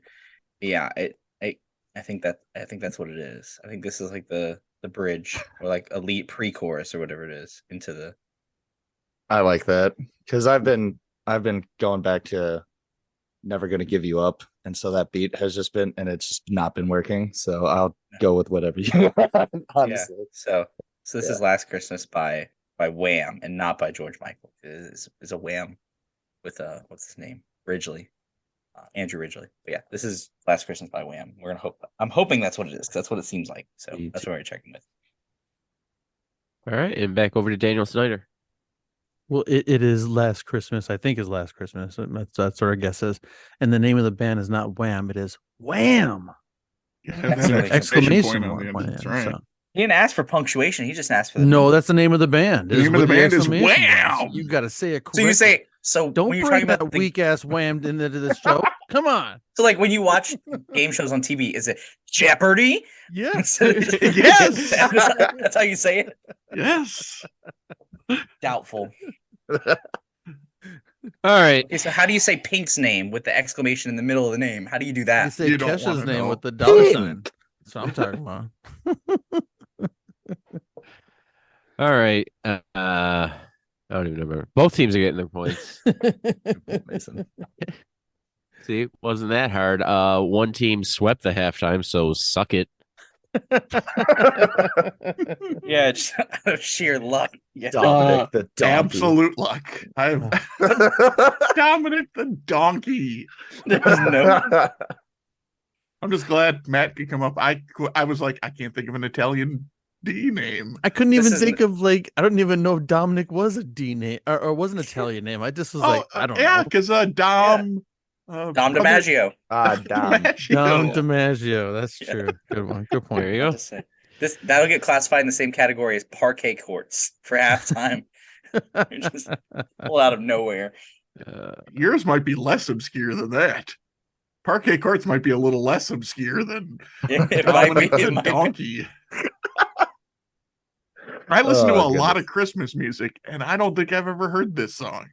I think that's what it is. I think this is like the bridge or like elite pre-chorus or whatever it is into the. I like that because I've been going back to Never Gonna Give You Up, and so that beat has just been, and it's just not been working. So I'll go with whatever you want, honestly. Yeah. So this is Last Christmas by Wham and not by George Michael. It's a Wham with what's his name? Ridgely. Andrew Ridgely. But yeah, this is Last Christmas by Wham. I'm hoping that's what it is, because that's what it seems like. So Me that's too. what we're checking with. All right, and back over to Daniel Snyder. Well, it is Last Christmas. I think is Last Christmas. That's what our guess is. And the name of the band is not Wham. It is Wham! Yeah, that Exclamation exclamation Exclamation point on the mark. end. That's Wham. right. So- He didn't ask for punctuation. He just asked for the No, that's the name of the band. The It is name of the with band is exclamation marks. Wham! You got to say it So correctly. you say Don't when you're bring talking that about weak ass whammed into this show. Come on. So like when you watch game shows on TV, is it Jeopardy? Yes. Yes. That's how you say it. Yes. Doubtful. All right. Okay, so how do you say Pink's name with the exclamation in the middle of the name? How do you do You that? say You don't Kesha's wanna name know. with the dollar sign. That's what I'm talking about. All right. I don't even remember. Both teams are getting their points. Mason. See, wasn't that hard. One team swept the halftime, so suck it. Yeah, it's out of sheer luck. Yeah. Dominic the donkey. Absolute luck. I've Dominic the donkey. There's no. I'm just glad Matt could come up. I was like, I can't think of an Italian D name. I couldn't This even isn't- think of I don't even know if Dominic was a D name or was an Italian name. I just was I don't yeah, know. because Dom. Dom brother- DiMaggio. Dom. DiMaggio. Dom DiMaggio. That's Yeah. true. Good one. Good point. There you go. Just say. That'll get classified in the same category as parquet courts for halftime. Just pull out of nowhere. Yours might be less obscure than that. Parquet courts might be a little less obscure than It might Dominic be. It the might be. donkey. I listen to a Oh, lot goodness. of Christmas music, and I don't think I've ever heard this song.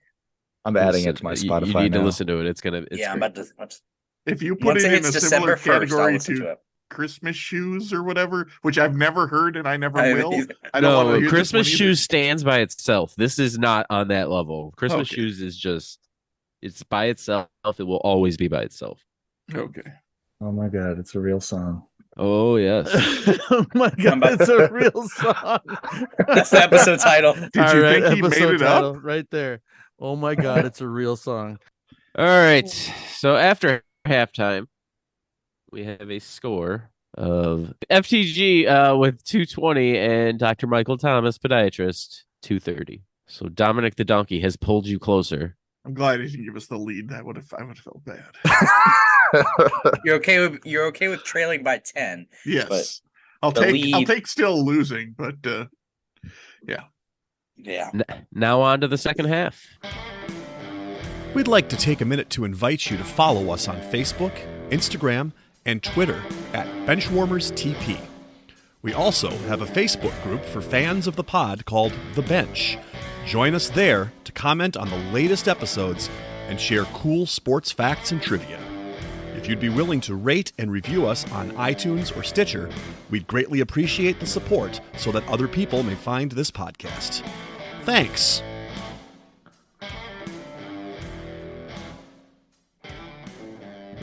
I'm adding it to my Spotify You need now. to listen to it. It's gonna. It's Yeah, I'm great. about to. If you put Once it it in a hits similar December 1st, I'll category listen to to it. Christmas shoes or whatever, which I've never heard and I never I will. mean, I don't want to No, hear Christmas this one either. shoes stands by itself. This is not on that level. Christmas Okay. shoes is just. It's by itself. It will always be by itself. Okay. Oh my god, it's a real song. Oh yes. Oh my god, about- it's a real song. That's the episode title. Did you think he made episode it title up? right there. Oh my god, it's a real song. All right. So after halftime, we have a score of FTG with 220 and Dr. Michael Thomas, podiatrist, 230. So Dominic the Donkey has pulled you closer. I'm glad he didn't give us the lead. I would have felt bad. You're okay with trailing by 10. Yes. But I'll the lead- take still losing, but Yeah. Now on to the second half. We'd like to take a minute to invite you to follow us on Facebook, Instagram, and Twitter at BenchwarmersTP. We also have a Facebook group for fans of the pod called The Bench. Join us there to comment on the latest episodes and share cool sports facts and trivia. If you'd be willing to rate and review us on iTunes or Stitcher, we'd greatly appreciate the support so that other people may find this podcast. Thanks.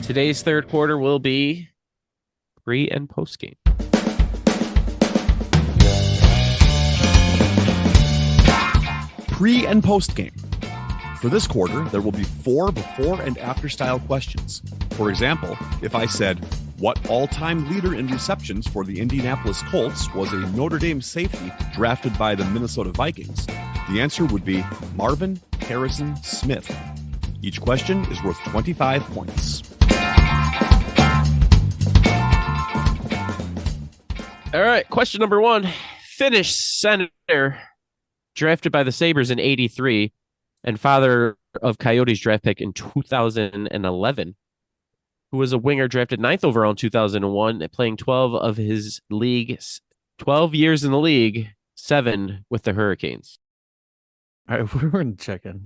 Today's third quarter will be pre and post game. Pre and post game. For this quarter, there will be 4 before and after style questions. For example, if I said, what all-time leader in receptions for the Indianapolis Colts was a Notre Dame safety drafted by the Minnesota Vikings, the answer would be Marvin Harrison Smith. Each question is worth 25 points. All right, question number 1. Finnish Senator drafted by the Sabres in 83 and father of Coyotes draft pick in 2011, who was a winger drafted 9th overall in 2001, playing 12 of his 12 years in the league, 7 with the Hurricanes. All right, we're going to check in.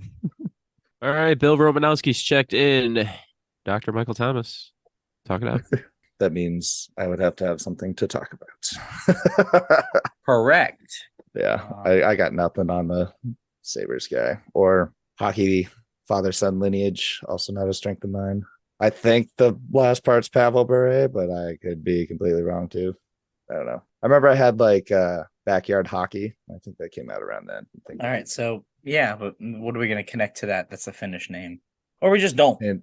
All right, Bill Romanowski's checked in. Dr. Michael Thomas, talk it out. That means I would have to have something to talk about. Correct. Yeah, I got nothing on the Sabres guy or hockey father-son lineage. Also not a strength of mine. I think the last part's Pavel Bure, but I could be completely wrong too. I don't know. I remember I had like backyard hockey. I think that came out around then. All right, so yeah, but what are we going to connect to that? That's a Finnish name, or we just don't. And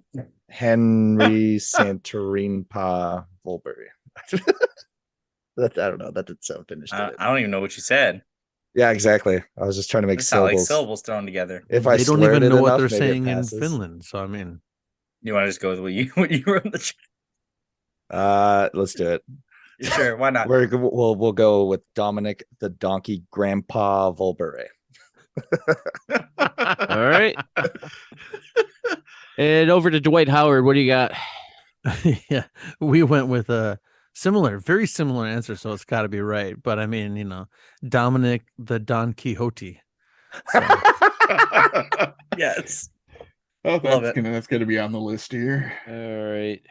Henry Santorin-Pa Volbury. I don't know. That did sound finished. I don't even know what you said. Yeah, exactly. I was just trying to make It's not like syllables. syllables thrown together. If I They don't slurred even it know what enough, they're maybe it saying in passes. Finland. So, I mean, You want to just go with what you wrote in the chat? Let's do it. Sure, why not? We'll go with Dominic the Donkey Grandpa Volbury. All right. And over to Dwight Howard. What do you got? yeah, we went with a very similar answer. So it's got to be right. But I mean, Dominic the Don Quixote. So, Yes. Oh, Love that's gonna be on the list here. All right.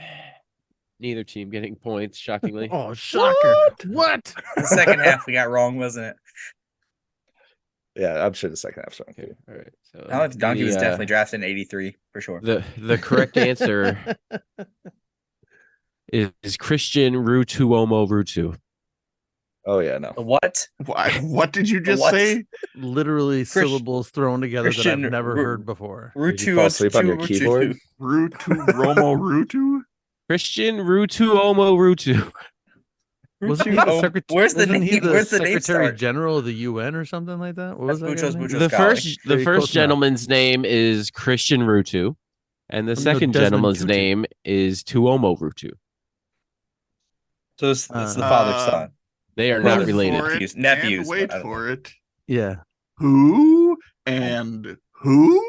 Neither team getting points, shockingly. oh, shocker. What? The second half we got wrong, wasn't it? Yeah, I'm sure the second half's wrong too. All right. So Alex Donkey was definitely drafted in 83 for sure. the correct answer is Christian Rutuomo Rutu. Oh yeah, no. The what? What did you just What? say? Literally syllables thrown together that Christian I've never Ru- heard before. Did you fall asleep on your keyboard? Rutu Romo Rutu? Christian Rutuomo Rutu. Wasn't he Rutu- the secretary? Where's the wasn't he name? the Where's the name Secretary start? General of the UN or something like that? What was That's that guy's Buchos name? Buchos. The Very first close enough. gentleman's name is Christian Rutu, and the No, second Desmond gentleman's Tutu. name is Tuomo Rutu. So it's the Uh, father's son. They are Well, not wait related. For it, Nephews- nephews, and wait but I don't for it. Yeah. Who and who?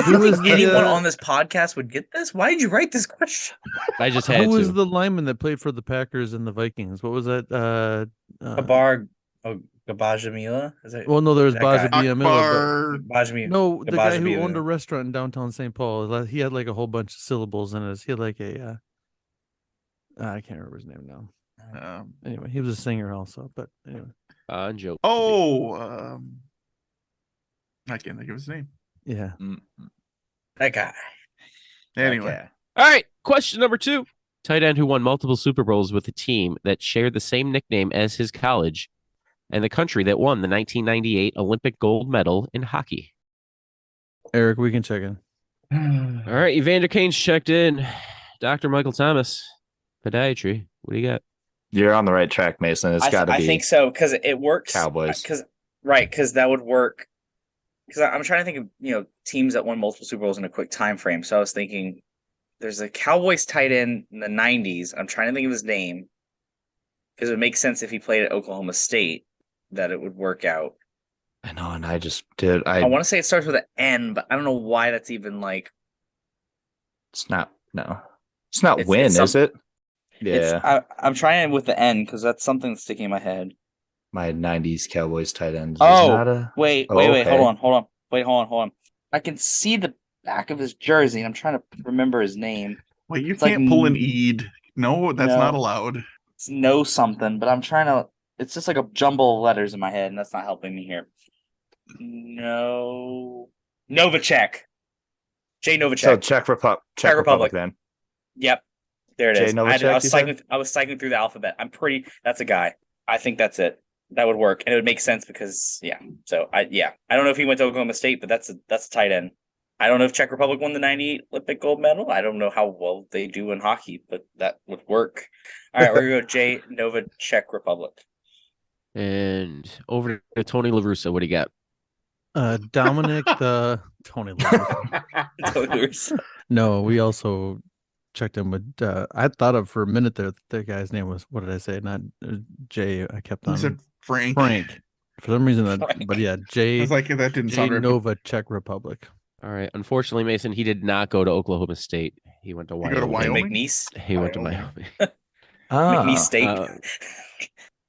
Who You was think the, anyone on this podcast would get this? Why did you write this question? I just had Who was to. the lineman that played for the Packers and the Vikings? What was that? Gabajamila? Is that Well, no, there was that guy. Baja Akbar. Bajamila? No, the guy who Gabajamila. owned a restaurant in downtown St. Paul. He had like a whole bunch of syllables in it. He had like a I can't remember his name now. Anyway, he was a singer also. But anyway, Joe. I can't think of his name. yeah. That guy. Anyway, Okay. All right. Question number 2. Tight end who won multiple Super Bowls with a team that shared the same nickname as his college and the country that won the 1998 Olympic gold medal in hockey. Eric, we can check in. All right. Evander Kane's checked in. Dr. Michael Thomas, podiatry. What do you got? You're on the right track, Mason. It's got to be. I think so because it works. Cowboys. Because that would work. Because I'm trying to think of teams that won multiple Super Bowls in a quick time frame. So I was thinking, there's a Cowboys tight end in the 90s. I'm trying to think of his name because it would make sense if he played at Oklahoma State that it would work out. I know, and I just did. I want to say it starts with an N, but I don't know why that's even like. It's not. No, it's not It's win, some- is it? Yeah, I'm trying with the N because that's something that's sticking in my head. my '90s Cowboys tight end. Oh, wait, Oh, hold okay. on. Wait, hold on. I can see the back of his jersey, and I'm trying to remember his name. wait, you It's like can't pull an Eid. No, that's No. not allowed. It's no something, but I'm trying to. It's just like a jumble of letters in my head, and that's not helping me here. No, Novacek. Jay Novacek. So Czech Republic then. Yep, there it Jay is. Novacek, I was you said? cycling through the alphabet. I'm pretty. That's a guy. I think that's it. That would work, and it would make sense because So I don't know if he went to Oklahoma State, but that's a tight end. I don't know if Czech Republic won the '98 Olympic gold medal. I don't know how well they do in hockey, but that would work. All right, we're gonna go Jay Nova Czech Republic. And over to Tony La Russa. What do you got? Dominic the Tony Lewis. No, we also checked in with. I thought of for a minute there that the guy's name was, what did I say? Not Jay. I kept on. I said Frank. For some reason, but yeah, I J. was like, that didn't J sound right. Nova, Czech Republic. All right. Unfortunately, Mason, he did not go to Oklahoma State. He went to You go to Wyoming. Wyoming? McNeese. He went to Wyoming. Wyoming. McNeese Ah, State.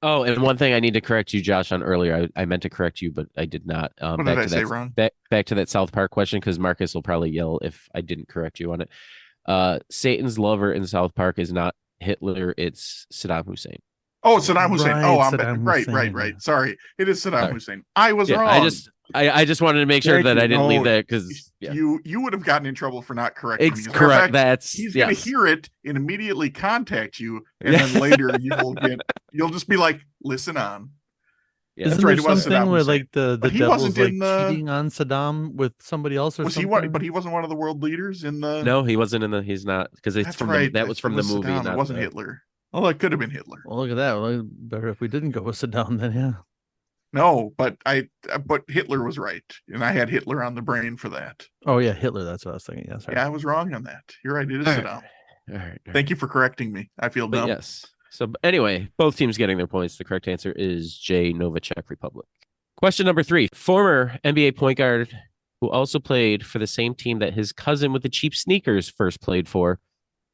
Oh, and one thing I need to correct you, Josh, on earlier. I meant to correct you, but I did not. What Back did I to say that, wrong? Back to that South Park question, because Marcus will probably yell if I didn't correct you on it. Satan's lover in South Park is not Hitler; it's Saddam Hussein. Oh, Saddam Hussein. Right, Oh, I'm Saddam right, Hussein. right. Sorry, it is Saddam Sorry. Hussein. I was Yeah, wrong. I just wanted to make sure Thank that you. I didn't No, leave that because you would have gotten in trouble for not correcting me. it's As a matter of correct. fact, That's he's going to yes. hear it and immediately contact you, and Yeah. then later you'll just be like, listen on. Yeah. That's Isn't right, there it was something Saddam where Hussein. like the But he devil's wasn't like in the- cheating on Saddam with somebody else or Was he something? one? But he wasn't one of the world leaders in the. No, he wasn't in the. He's not because it's That's from right. that was from it the movie. Saddam. Not It wasn't the, Hitler. Oh, it could have been Hitler. Well, look at that. Well, better if we didn't go with Saddam then, yeah. No, but Hitler was right, and I had Hitler on the brain for that. Oh yeah, Hitler. That's what I was thinking. Yeah, sorry. Yeah, I was wrong on that. You're right. It is All right. Saddam. All right. Thank you for correcting me. I feel But dumb. yes. So anyway, both teams getting their points. The correct answer is J Nova Czech Republic. Question number 3. Former NBA point guard who also played for the same team that his cousin with the cheap sneakers first played for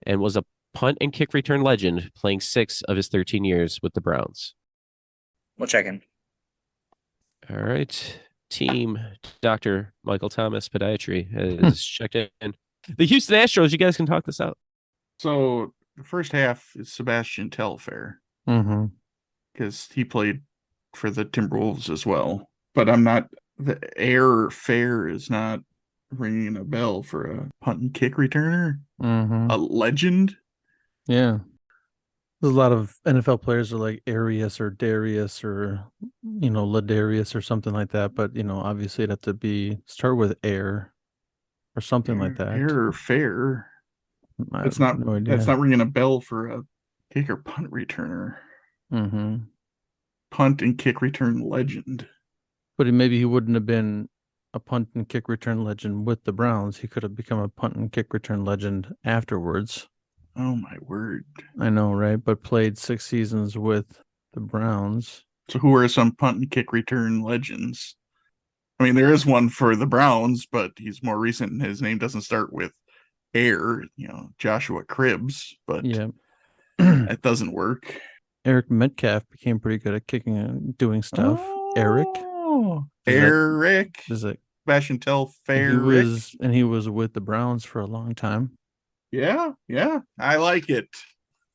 and was a punt and kick return legend, playing 6 of his 13 years with the Browns. We'll check in. All right. Team Dr. Michael Thomas, podiatry, has checked in. The Houston Astros, you guys can talk this out. So the first half is Sebastian Telfair Mm-hmm. because he played for the Timberwolves as well. But I'm not. The air fair is not ringing a bell for a punt and kick returner. Mm-hmm. A legend. Yeah. There's a lot of NFL players are like Arius or Darius or Ladarius or something like that. But obviously it'd have to start with Air or something like that. Air fair. I That's have not. no idea. That's not ringing a bell for a kick or punt returner. Mm-hmm. Punt and kick return legend. But maybe he wouldn't have been a punt and kick return legend with the Browns. He could have become a punt and kick return legend afterwards. Oh my word. I know, right? But played 6 seasons with the Browns. So who are some punt and kick return legends? I mean, there is one for the Browns, but he's more recent and his name doesn't start with Air, Joshua Cribbs, but Yeah. that doesn't work. Eric Metcalf became pretty good at kicking and doing stuff. Eric? Eric. Is it? Sebastian Telfair. He was with the Browns for a long time. Yeah. I like it.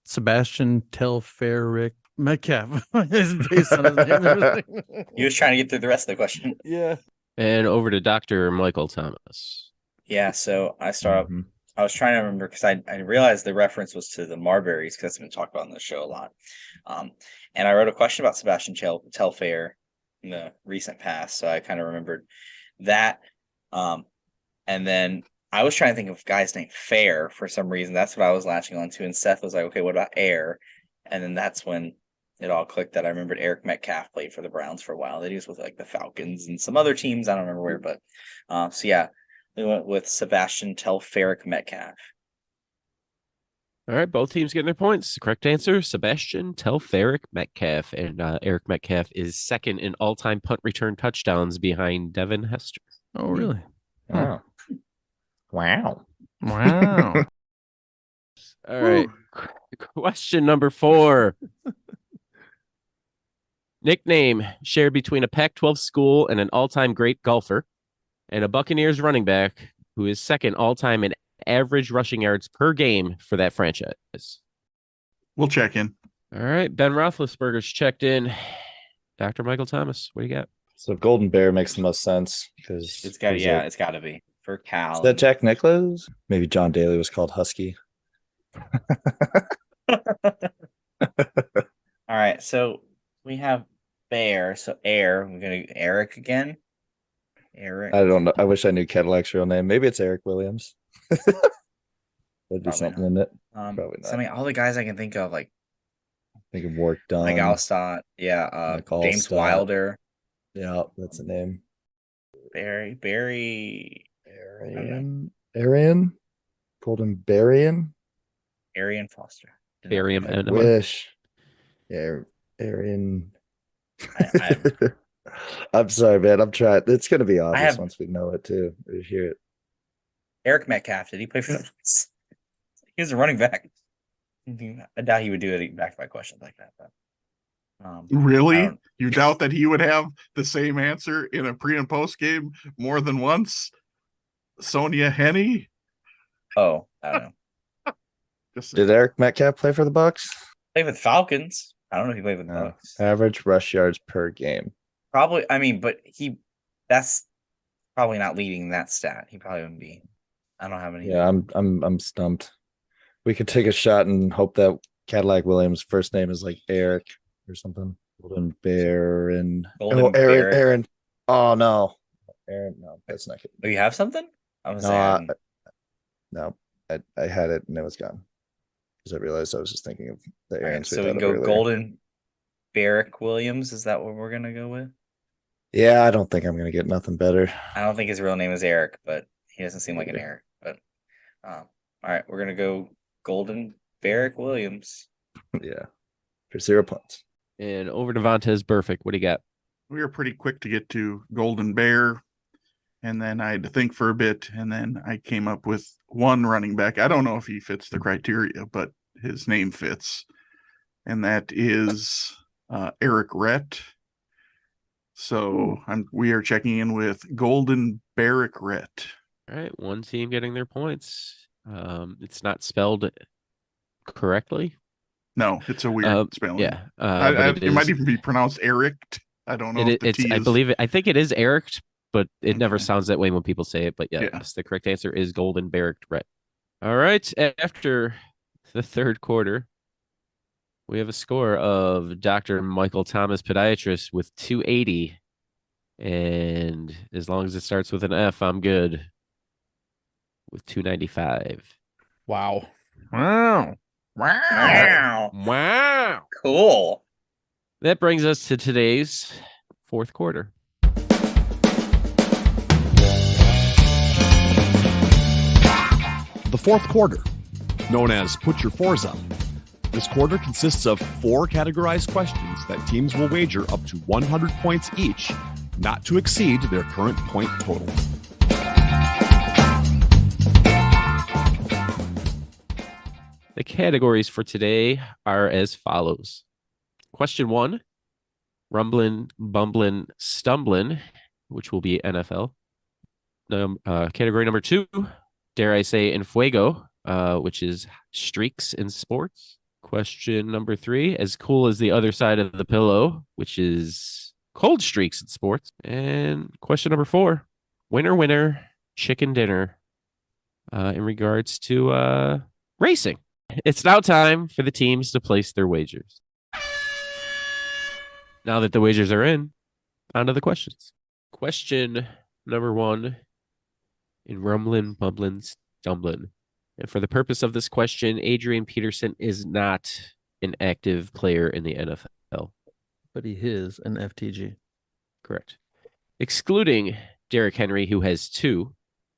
Sebastian Telfair Metcalf is based on his name. He was trying to get through the rest of the question. Yeah. And over to Dr. Michael Thomas. Yeah, so I start Mhm. I was trying to remember because I realized the reference was to the Marburys because it's been talked about on the show a lot. And I wrote a question about Sebastian Telfair in the recent past, so I kind of remembered that. And then I was trying to think of guys named Fair for some reason. That's what I was latching on to. And Seth was like, okay, what about Air? And then that's when it all clicked that I remembered Eric Metcalf played for the Browns for a while. That he was with like the Falcons and some other teams. I don't remember where, but so yeah, we went with Sebastian Telfair Metcalf. All right, both teams getting their points. Correct answer, Sebastian Telfair Metcalf. And Eric Metcalf is second in all-time punt return touchdowns behind Devin Hester. Oh, really? Wow. Wow. Wow. All right. Question number 4. Nickname shared between a Pac-12 school and an all-time great golfer, and a Buccaneers running back who is second all-time in average rushing yards per game for that franchise. We'll check in. All right. Ben Roethlisberger's checked in. Dr. Michael Thomas, what do you got? So Golden Bear makes the most sense because It's got to be for Cal. Is that Jack Nicklaus? Maybe John Daly was called Husky. All right, so we have Bear. So Air. We're gonna Eric again. Eric. I don't know. I wish I knew Cadillac's real name. Maybe it's Eric Williams. That'd be Probably something not. in it. So, not. I mean, all the guys I can think of, like Think of work done. Mike Alstott, Mike James Alstott. Wilder, Yeah, that's a name. Barry, Arian? Golden Barian? Arian Foster. Barium I Enema. wish. Yeah, Arian. I I'm sorry, man. I'm trying. It's gonna be obvious have- once we know it too. We hear it. Eric Metcalf, did he play for the Bucs? He was a running back. I doubt he would do it back by questions like that. But, I Really? don't- You doubt that he would have the same answer in a pre and post game more than once? Sonia Henney? Oh, I don't know. Just Did Eric Metcalf play for the Bucks? Played with Falcons. I don't know if he played with the No. Bucs. Average rush yards per game. Probably. I mean, but that's probably not leading that stat. He probably wouldn't be. I don't have any. Yeah, I'm stumped. We could take a shot and hope that Cadillac Williams' first name is like Eric or something. Golden Bear and Golden Aaron. Barrett. Aaron. Oh no, Aaron. No, that's not good. Oh, you have something? I was No, saying. No, I had it and it was gone because I realized I was just thinking of the All Aaron. right, so we can go Golden Barrick Williams. Is that what we're gonna go with? Yeah, I don't think I'm gonna get nothing better. I don't think his real name is Eric, but he doesn't seem like an Maybe. Eric. But all right, we're gonna go Golden Barrick Williams. Yeah, for 0 points. And over to Vontez Burfict. What do you got? we were pretty quick to get to Golden Bear. And then I had to think for a bit. And then I came up with one running back. I don't know if he fits the criteria, but his name fits. And that is Eric Rhett. So we are checking in with Golden Barrick Rhett. All right, one team getting their points. It's not spelled correctly. No, it's a weird spelling. Yeah, it might even be pronounced Eric. I don't know if the T is... I think it is Eric, but it never Okay. sounds that way when people say it. But yes, the correct answer is Golden Barrick Rhett. All right, after the third quarter, we have a score of Dr. Michael Thomas, podiatrist, with 280. And as long as it starts with an F, I'm good with 295. Wow. Wow. Wow. Cool. That brings us to today's fourth quarter. The fourth quarter, known as Put Your Fours Up. This quarter consists of 4 categorized questions that teams will wager up to 100 points each, not to exceed their current point total. The categories for today are as follows. Question 1, rumbling, bumbling, stumbling, which will be NFL. Category number 2, dare I say, en fuego, which is streaks in sports. Question number 3, as cool as the other side of the pillow, which is cold streaks in sports. And question number 4, winner, chicken dinner, in regards to racing. It's now time for the teams to place their wagers. Now that the wagers are in, on to the questions. Question number 1, in rumbling, bumbling, stumbling. And for the purpose of this question, Adrian Peterson is not an active player in the NFL. But he is an FTG. Correct. Excluding Derrick Henry, who has 2,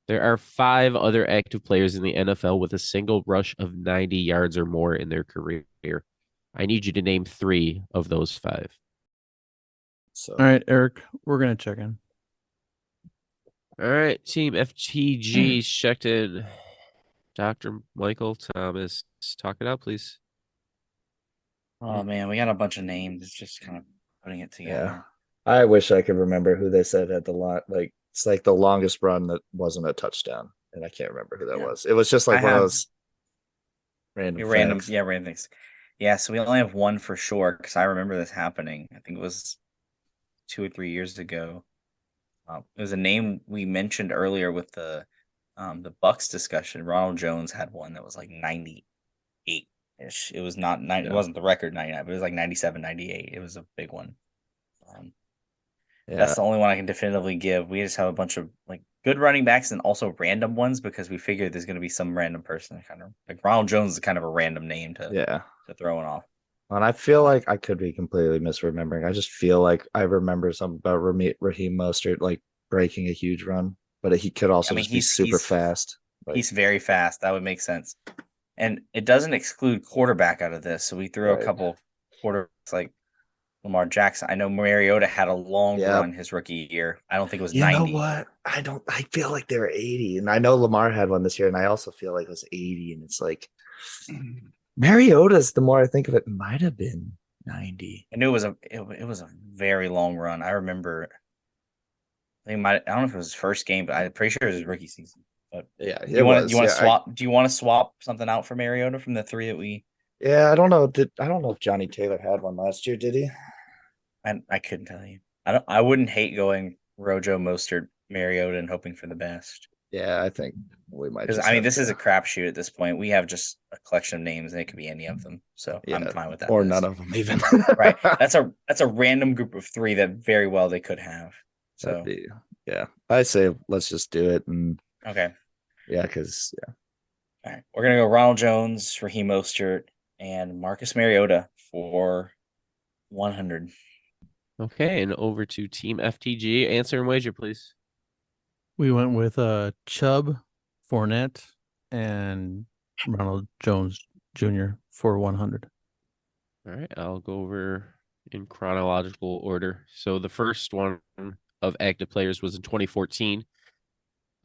there are 5 other active players in the NFL with a single rush of 90 yards or more in their career. I need you to name 3 of those 5. So All right, Eric, we're going to check in. All right, Team FTG checked in. Dr. Michael Thomas, talk it out, please. Oh man, we got a bunch of names. It's just kind of putting it together. I wish I could remember who they said had the lot. Like it's like the longest run that wasn't a touchdown, and I can't remember who that was. It was just like one of those random facts. Random things. Yeah, so we only have one for sure because I remember this happening. I think it was 2 or 3 years ago. It was a name we mentioned earlier with the Bucks discussion. Ronald Jones had one that was like 98-ish. It was not 90. It wasn't the record 99, but it was like 97, 98. It was a big one. That's the only one I can definitively give. We just have a bunch of like good running backs and also random ones because we figured there's going to be some random person kind of like Ronald Jones is kind of a random name to throw it off. And I feel like I could be completely misremembering. I just feel like I remember something about Raheem Mostert like breaking a huge run, but he could also just be super fast. Like, he's very fast. That would make sense. And it doesn't exclude quarterback out of this. So we threw a couple quarterbacks like Lamar Jackson. I know Mariota had a long Yep. run his rookie year. I don't think it was You 90. know what? I feel like they were 80. And I know Lamar had one this year, and I also feel like it was 80. And it's like Mariota's, the more I think of it, might have been 90. I knew it was a very long run. I remember. I don't know if it was his first game, but I'm pretty sure it was his rookie season. But Yeah, you want to Yeah, swap? Do you want to swap something out for Mariota from the three that we? yeah, I don't know. I don't know if Johnny Taylor had one last year, did he? I couldn't tell you. I wouldn't hate going Rojo, Mostert, Mariota, and hoping for the best. Yeah, I think we might. Because Just I mean, have this to- is a crapshoot at this point. We have just a collection of names, and it could be any of them. So I'm yeah, fine with that. or list. none of them even. Right. That's a random group of three that very well they could have. So Yeah, I say let's just do it, and okay. yeah, because All right. We're gonna go Ronald Jones, Raheem Mostert, and Marcus Mariota for 100. Okay, and over to Team FTG. Answer and wager, please. We went with Chubb, Fournette, and Ronald Jones Jr. for 100. All right, I'll go over in chronological order. So the first one of active players was in 2014.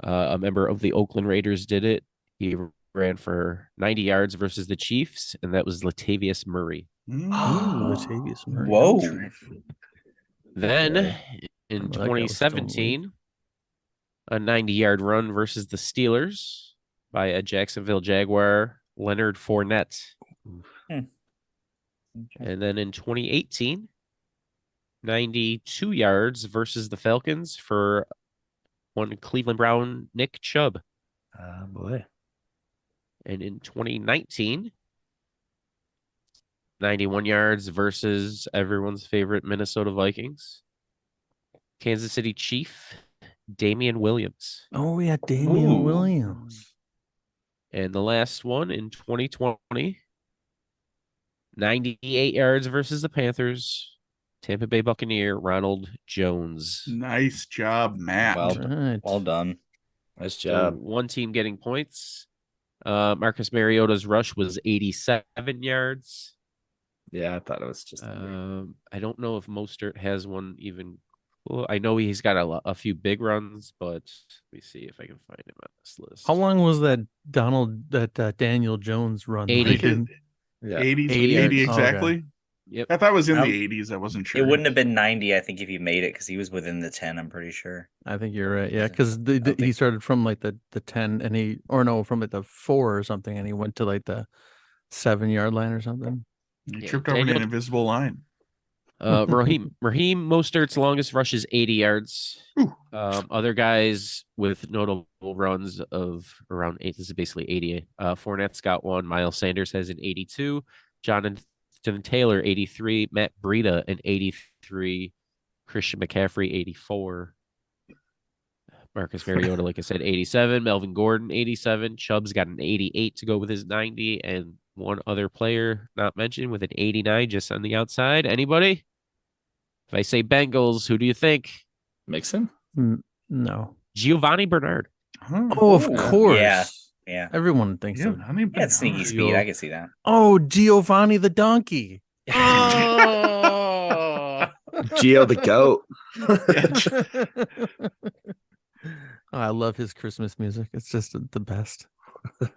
A member of the Oakland Raiders did it. He ran for 90 yards versus the Chiefs, and that was Latavius Murray. Latavius Murray. Whoa. Then Okay. in Well, that guy was still in the league. 2017, a 90-yard run versus the Steelers by a Jacksonville Jaguar, Leonard Fournette. Okay. And then in 2018, 92 yards versus the Falcons for one Cleveland Brown, Nick Chubb. boy, And in 2019, 91 yards versus everyone's favorite Minnesota Vikings, Kansas City Chief, Damian Williams. Oh, yeah, Damian Ooh. Williams. And the last one in 2020, 98 yards versus the Panthers, Tampa Bay Buccaneer, Ronald Jones. Nice job, Matt. Well, Right. well done. nice So job. one team getting points. Marcus Mariota's rush was 87 yards. Yeah, I thought it was just. I don't know if Mostert has one even. Well, I know he's got a few big runs, but let me see if I can find him on this list. How long was that Daniel Jones run? 80. Like in- Yeah, 80, 80? 80 Oh, exactly. Yep. I thought it was in Um, the 80s. I wasn't sure. It wouldn't have been 90, I think, if he made it because he was within the 10. I'm pretty sure. I think you're right. Yeah, Is it? because I don't he think- started from like the 10 and from like the 4 or something, and he went to like the 7-yard line or something. He Yeah, tripped over an Daniel- invisible line. Raheem Mostert's longest rush is 80 yards. Ooh. Other guys with notable runs of around 8. This is basically 80. Fournette's got one. Miles Sanders has an 82. Jonathan Taylor, 83. Matt Breida, an 83. Christian McCaffrey, 84. Marcus Mariota, like I said, 87. Melvin Gordon, 87. Chubb's got an 88 to go with his 90. And one other player not mentioned with an 89 just on the outside. Anybody? If I say Bengals, who do you think? Mixon. No. Giovanni Bernard. Oh, of Ooh, course. Yeah. Everyone thinks Yeah, of. honey, He had sneaky Bernard. speed. I could see that. Oh, Giovanni the donkey. Oh, Geo the goat. Oh, I love his Christmas music. It's just the best.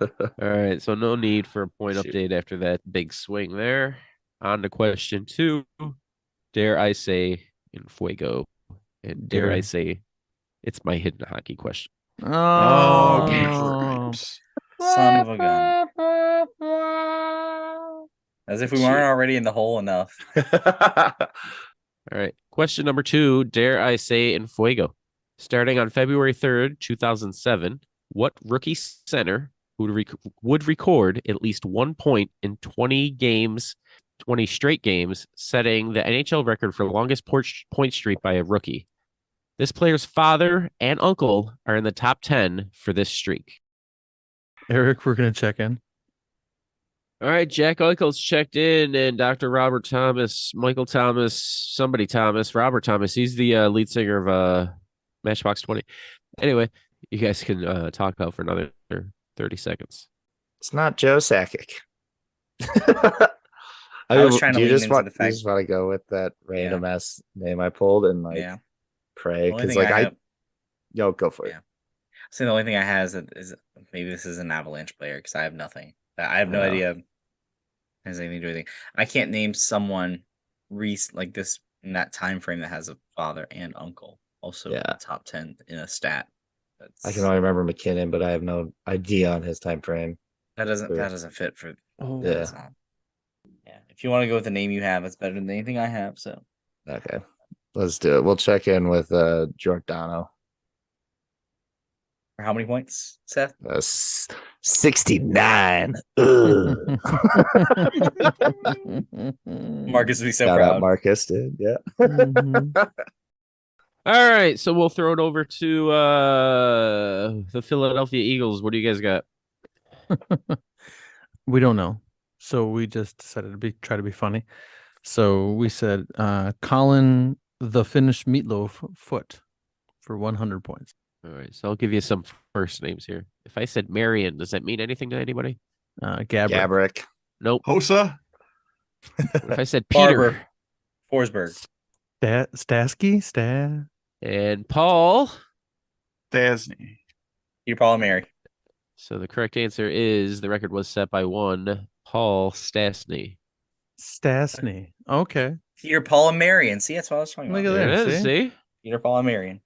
all right. So no need for a point Shoot. update after that big swing there. On to question 2. Dare I say in fuego? And dare I Dare. say it's my hidden hockey question. Oh, Oh, grapes. Son of a gun. As if we weren't already in the hole enough. All right. Question number 2. Dare I say in fuego? Starting on February 3rd, 2007, what rookie center would record at least 1 point in 20 straight games, setting the NHL record for longest point streak by a rookie? This player's father and uncle are in the top 10 for this streak. Eric, we're gonna check in. All right, Jack Eichel's checked in, and Dr. Robert Thomas, Michael Thomas, Robert Thomas. He's the lead singer of Matchbox 20. Anyway, you guys can talk out for another 30 seconds. It's not Joe Sakic. I was trying to do you lean just into want the you fact. just want to go with that random ass name I pulled and like Yeah. pray? The only Because thing like I I have, yo go for it. yeah. So the only thing I have is maybe this is an Avalanche player because I have nothing. I have no Yeah. idea has anything to do with anything. I can't name someone like this in that time frame that has a father and uncle also in Yeah. the top 10 in a stat. I can only remember McKinnon, but I have no idea on his time frame. That Sure. doesn't fit for Oh, Yeah. that's not. Yeah. If you want to go with the name you have, it's better than anything I have. So Okay. Let's do it. We'll check in with Giordano. for how many points, Seth? 69. Ugh. Marcus would be so Shout out proud. Marcus, dude. Yeah. Mhm. All right, so we'll throw it over to the Philadelphia Eagles. What do you guys got? We don't know. So we just decided to try to be funny. So we said Colin the Finnish Meatloaf Foot for 100 points. All right, so I'll give you some first names here. If I said Marion, does that mean anything to anybody? Gabrick. Gabrick. Nope. Hosa. What if I said Peter Barber. Forsberg. Stasky? and Paul? Dasney. Peter Paul and Mary. So the correct answer is the record was set by one Paul Stastny. Stasny. Okay. Peter Paul and Marion. See, that's what I was talking Look about. at There it there. is. See? See? Peter Paul and Marion.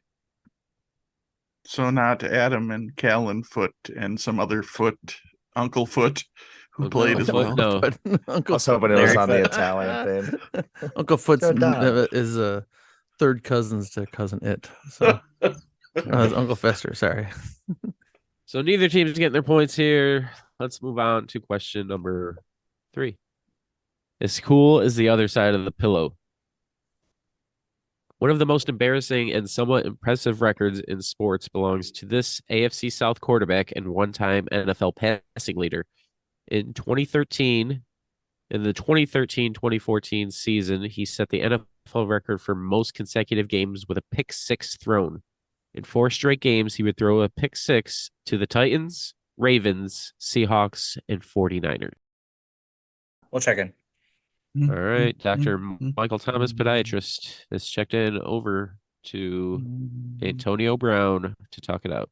So not Adam and Callan Foot and some other Foot, Uncle Foot, who Uncle played as Foot, well. no. I Uncle was hoping it was Larry on the Foot. Italian thing. Uncle Foot's Giordano. is third cousins to cousin It. So Uncle Fester. Sorry. So neither team is getting their points here. Let's move on to question number 3. As cool as the other side of the pillow. One of the most embarrassing and somewhat impressive records in sports belongs to this AFC South quarterback and one-time NFL passing leader. In 2013, in the 2013-2014 season, he set the NFL record for most consecutive games with a pick six thrown. In 4 straight games, he would throw a pick six to the Titans, Ravens, Seahawks, and 49ers. We'll check in. All right, Dr. Michael Thomas, podiatrist, is checked in over to Antonio Brown to talk it out.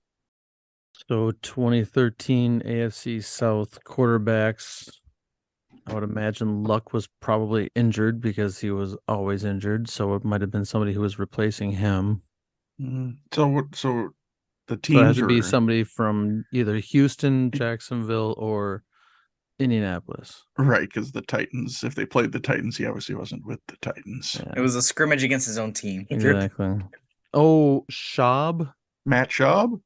So 2013 AFC South quarterbacks. I would imagine Luck was probably injured because he was always injured. So it might have been somebody who was replacing him. So the So it teams has to be are somebody from either Houston, Jacksonville, or Indianapolis. right, because the Titans, if they played the Titans, he obviously wasn't with the Titans. Yeah, It was a scrimmage against his own team. exactly. Oh, Schaub Matt Schaub,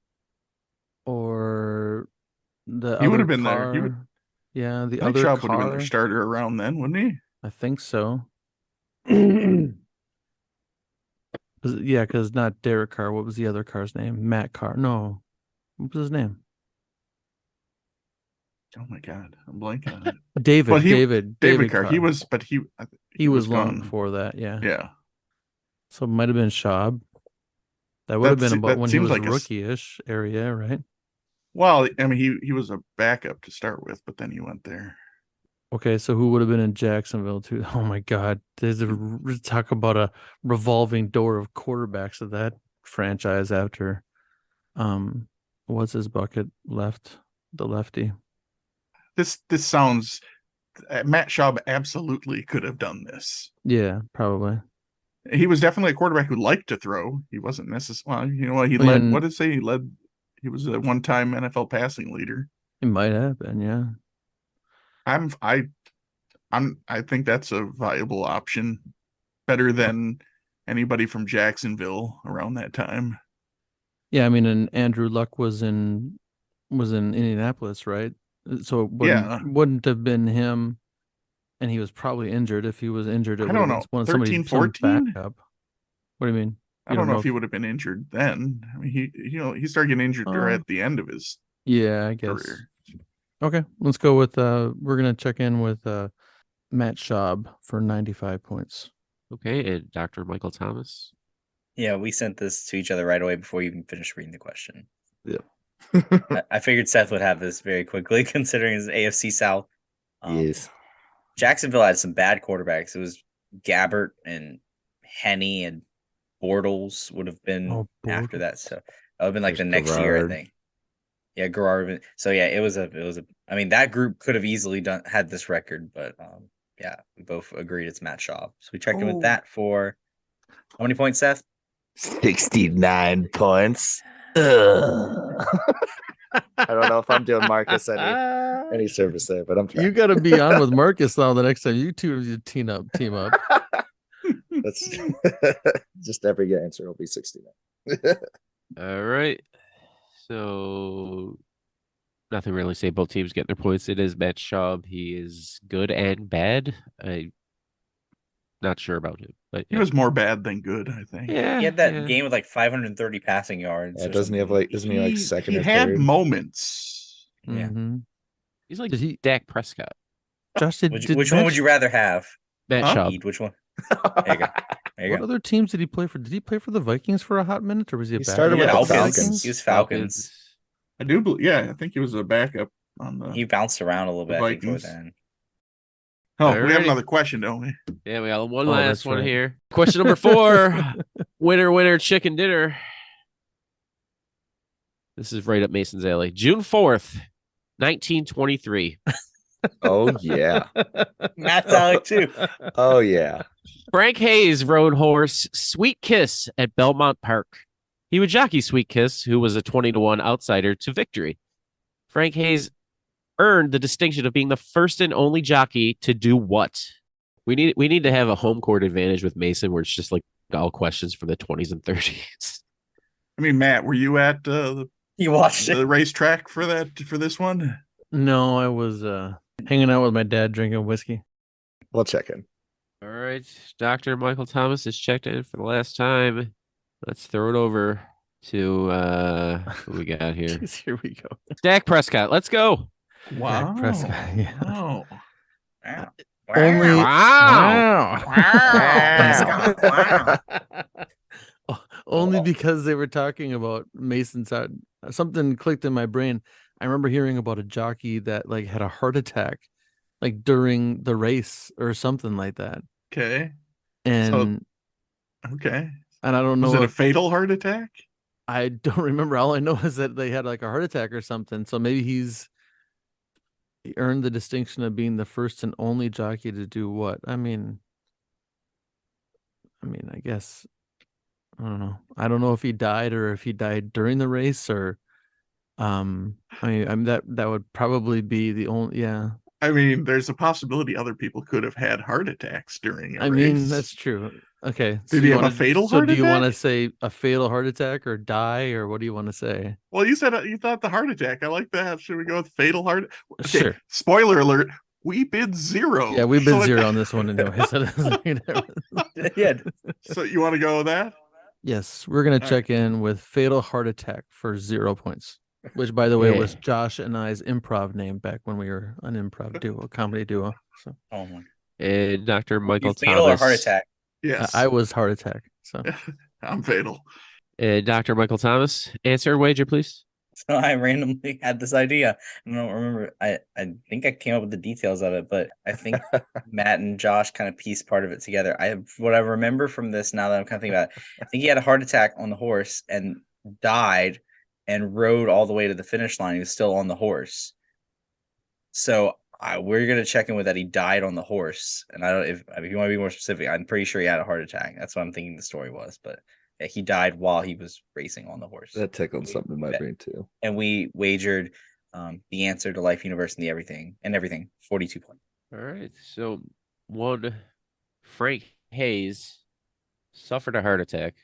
or the he other would have been there. He car. would. Yeah, the Matt other Schaub would have been car. their starter around then, wouldn't he? I think so. Yeah, because not Derek Carr. What was the other car's name? Matt Carr. No. What was his name? Oh my God, I'm blanking on it. David. But David Carr. He was, but He was long gone. before that. Yeah. Yeah, So it might have been Schaub. That would have been about that when he seems was like a rookie-ish area, right? well, I mean, he was a backup to start with, but then he went there. Okay, so who would have been in Jacksonville too? Oh my God, there's talk about a revolving door of quarterbacks of that franchise after, what's his bucket left? The lefty. This sounds. Matt Schaub absolutely could have done this. Yeah, probably. He was definitely a quarterback who liked to throw. He wasn't necessarily. Well, you know what? He Oh, led. and- What did it say? He led. He was a one-time NFL passing leader. It might have been, yeah. I think that's a viable option, better than anybody from Jacksonville around that time. Yeah, I mean, and Andrew Luck was in Indianapolis, right? So it wouldn't have been him, and he was probably injured. If he was injured, it I would don't have know. been somebody 13, some 14? backup. What do you mean? I don't know if he would have been injured then. I mean, he started getting injured right at the end of his Yeah, I guess. career. Okay, let's go with we're gonna check in with Matt Schaub for 95 points. Okay, and Dr. Michael Thomas. Yeah, we sent this to each other right away before we even finished reading the question. Yep. I figured Seth would have this very quickly, considering his AFC South. Yes. Jacksonville had some bad quarterbacks. It was Gabbert and Henny and Bortles would have been after that. So that would have been like There's the next year, I Garrard. think. Yeah, Garrard. So yeah, it was a. I mean, that group could have easily had this record, but yeah, we both agreed it's Matt Schaub. So we checked in with that for how many points, Seth? 69 points. Ugh. I don't know if I'm doing Marcus any service there, but I'm trying. You got to be on with Marcus now the next time you two team up. That's just every answer will be 69. All right. So nothing really to say. Both teams getting their points. It is Matt Schaub. He is good and bad. I'm not sure about him, but He was more bad than good, I think. yeah, He had that game with like 530 passing yards. Yeah, or doesn't he something. have like second he or had third? moments. Yeah. Mhm. He's like Did he? Dak Prescott. Josh, did Which one would you rather have? Matt Huh? Schaub. Eat, which one? There you go. There you What go. other teams did he play for? Did he play for the Vikings for a hot minute, or was he a He backup? started with the for Falcons. He was Falcons. I do believe, yeah, I think he was a backup on the. He bounced around a little The bit I think, before Vikings. then. Oh, we have Alrighty. another question, don't we? Yeah, we got one Oh, last that's one right. here. Question number 4. Winner, chicken dinner. This is right up Mason's alley. June 4th, 1923. Oh yeah. Matt's Alec too. Oh yeah. Frank Hayes rode horse Sweet Kiss at Belmont Park. He would jockey Sweet Kiss, who was a 20-1 outsider, to victory. Frank Hayes earned the distinction of being the first and only jockey to do what? We need to have a home court advantage with Mason, where it's just like all questions from the 20s and 30s. I mean, Matt, were you at You watched the it. racetrack for this one? No, I was hanging out with my dad drinking whiskey. We'll check in. All right, Dr. Michael Thomas is checked in for the last time. Let's throw it over to who we got here. Jeez, here we go. Dak Prescott. Let's go. Wow. Prescott, yeah. Wow. Wow. Only Wow. Wow. Only because they were talking about Mason's side. Something clicked in my brain. I remember hearing about a jockey that like had a heart attack like during the race or something like that. Okay. And Okay. and I don't know Was it a if fatal heart attack? I don't remember. All I know is that they had like a heart attack or something. So maybe he earned the distinction of being the first and only jockey to do what? I mean, I guess I don't know. I don't know if he died or if he died during the race or I mean that would probably be the only I mean, there's a possibility other people could have had heart attacks during a I race. mean, that's true. Okay. Did you he have a wanna- fatal so heart do you want to attack? say a fatal heart attack or die or what do you want to say? Well, you said you thought the heart attack. I like that. Should we go with fatal heart? Okay. Sure. Spoiler alert. We bid 0. Yeah, we've been So zero on this one anyway. So it doesn't make a difference. Yeah. So you want to go with that? Yes, we're gonna All check in with fatal heart attack for 0 points. Which, by the way, was Yeah. Josh and I's improv name back when we were an improv duo, comedy duo. So Oh my. And Dr. Michael Fatal or Thomas. heart attack? Yes. I was heart attack. So I'm fatal. And Dr. Michael Thomas. Answer wager, please. So I randomly had this idea. I don't remember. I think I came up with the details of it, but I think Matt and Josh kind of pieced part of it together. What I remember from this now that I'm kind of thinking about it, I think he had a heart attack on the horse and died and rode all the way to the finish line. He was still on the horse. So we're gonna check in with that. He died on the horse, and I don't if you want to be more specific. I'm pretty sure he had a heart attack. That's what I'm thinking the story was, but. Yeah, he died while he was racing on the horse. That tickled something in my brain too. And we wagered the answer to life, universe, and everything. 42 points. All right. So one, Frank Hayes suffered a heart attack,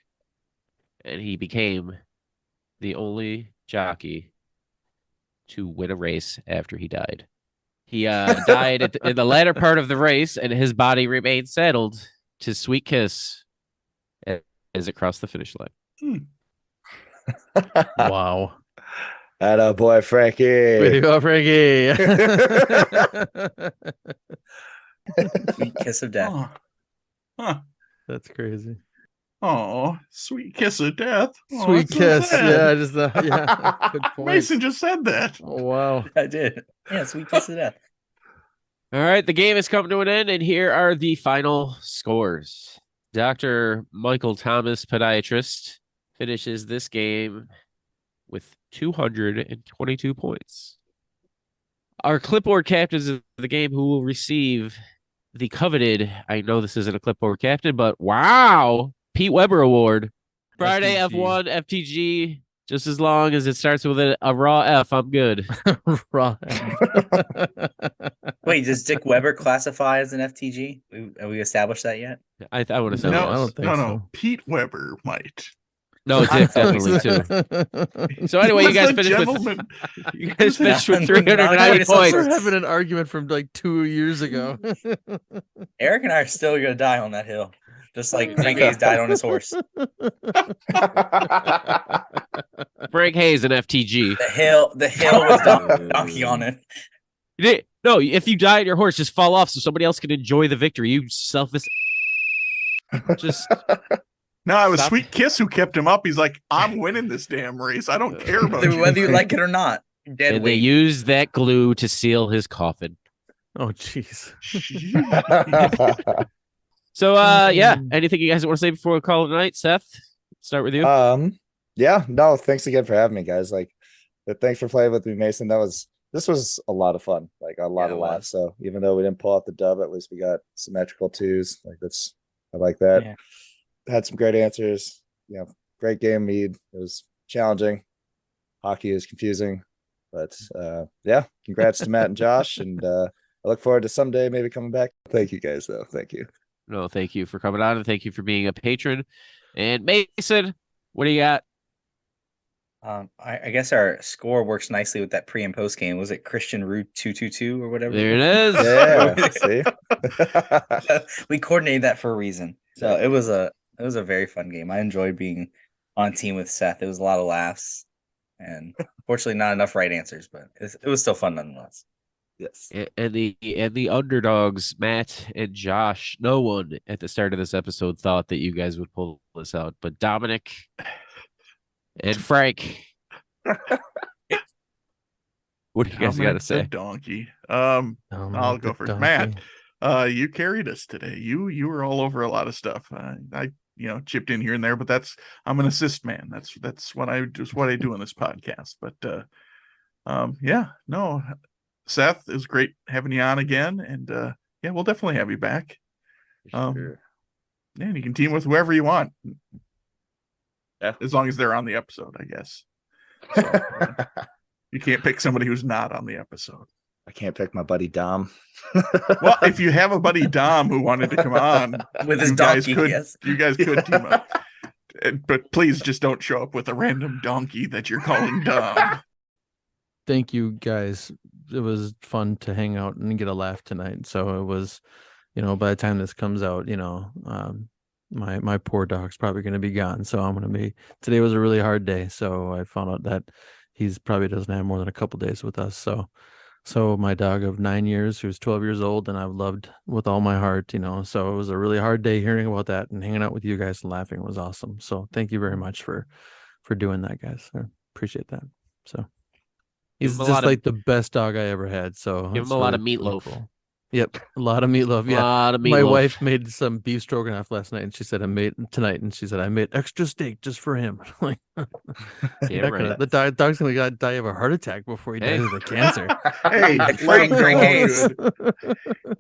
and he became the only jockey to win a race after he died. He died in the latter part of the race, and his body remained saddled to Sweet Kiss as it crossed the finish line. wow. Atta boy, Frankie. Way to go, Frankie. Sweet kiss of death. Oh. Huh. That's crazy. Oh, sweet kiss of death. Oh, Sweet that's so kiss. sad. Yeah, I just yeah. Good point. Mason just said that. Oh wow. I did. Yeah, sweet kiss of death. All right, the game has come to an end, and here are the final scores. Dr. Michael Thomas, podiatrist, finishes this game with 222 points. Our clipboard captains of the game who will receive the coveted, I know this isn't a clipboard captain, but wow, Pete Weber Award. Friday FTG. F1, FTG, just as long as it starts with a raw F, I'm good. Raw. Wait, does Dick Weber classify as an FTG? Have we established that yet? I want to say No, yes. I don't think no, so. Pete Weber might. No, Dick definitely too. So anyway, you He guys was a finished with gentleman. you guys finished with Not 390 quite points. We're having an argument from like 2 years ago. Eric and I are still gonna die on that hill, just like Frank Hayes died on his horse. Frank Hayes and FTG. The hill was donkey on it. No, if you die on your horse, just fall off so somebody else can enjoy the victory. You selfish. Just No, it was Stop. Sweet Kiss who kept him up. He's like, I'm winning this damn race. I don't care about you. Whether you like it or not. Dead and they weight. used that glue to seal his coffin. Oh, jeez. So, yeah. Anything you guys want to say before we call it a night? Seth, start with you. Yeah, no, thanks again for having me, guys. Like, thanks for playing with me, Mason. This was a lot of fun, like a lot Yeah, of it was. laughs. So even though we didn't pull out the dub, at least we got symmetrical twos. Like I like that. Yeah. Had some great answers. Great game, Mead. It was challenging. Hockey is confusing, but yeah, congrats to Matt and Josh, and I look forward to someday maybe coming back. Thank you guys, though. Thank you. No, thank you for coming on and thank you for being a patron. And Mason, what do you got? I guess our score works nicely with that pre and post game. Was it Christian Root 222 or whatever? There it is. Yeah, see? We coordinated that for a reason. So it was a very fun game. I enjoyed being on team with Seth. It was a lot of laughs, and fortunately not enough right answers, but it was still fun nonetheless. Yes. And the underdogs, Matt and Josh. No one at the start of this episode thought that you guys would pull this out, but Dominic and Frank. What do you guys got to Dominic the say? donkey. I'll go first. Matt, you carried us today. You were all over a lot of stuff. I chipped in here and there, but I'm an assist man. That's what I do in this podcast. But yeah, no, Seth, it was great having you on again, and yeah, we'll definitely have you back. Sure. Yeah, and you can team with whoever you want. Yeah. As long as they're on the episode, I guess. So, you can't pick somebody who's not on the episode. I can't pick my buddy Dom. Well, if you have a buddy Dom who wanted to come on With his you guys donkey, yes. you guys could team up. But please just don't show up with a random donkey that you're calling Dom. Thank you, guys. It was fun to hang out and get a laugh tonight. So it was, by the time this comes out, my poor dog's probably going to be gone. So today was a really hard day. So I found out that he's probably doesn't have more than a couple days with us. So my dog of 9 years, who's 12 years old, and I've loved with all my heart, so it was a really hard day hearing about that, and hanging out with you guys and laughing was awesome. So thank you very much for doing that, guys. I appreciate that. So he's just like the best dog I ever had. So Give him a lot of meatloaf. Cool. Yep, a lot of meatloaf. Yeah, A lot of meatloaf. my wife made some beef stroganoff last night, and she said I made extra steak just for him. Like, Yeah, right. the dog's gonna die of a heart attack before he dies of the cancer. Hey, Frank Hayes.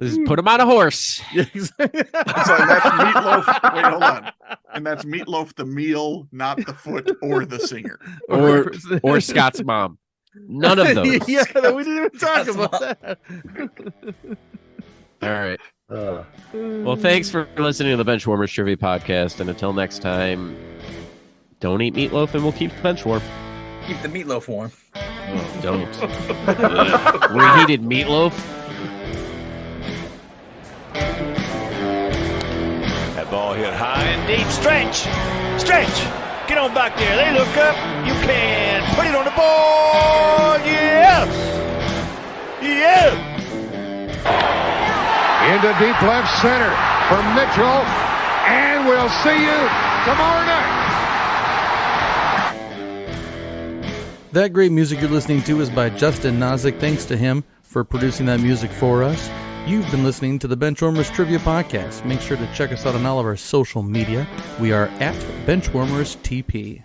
Just put him on a horse. Yeah, exactly. So that's Meatloaf. Wait, hold on. And that's Meatloaf the meal, not the foot or the singer. Or Scott's mom. None of those. Yeah, we didn't even talk That's about that. All right. Well, thanks for listening to the Benchwarmers Trivia Podcast. And until next time, don't eat meatloaf and we'll keep the bench warm. Keep the meatloaf warm. Oh, don't. Reheated meatloaf. That ball hit high and deep. Stretch. Get on back there. They look up. You can put it on the board. Yes. Into deep left center for Mitchell, and we'll see you tomorrow night. That great music you're listening to is by Justin Nozick. Thanks to him for producing that music for us. You've been listening to the Benchwarmers Trivia Podcast. Make sure to check us out on all of our social media. We are at BenchwarmersTP.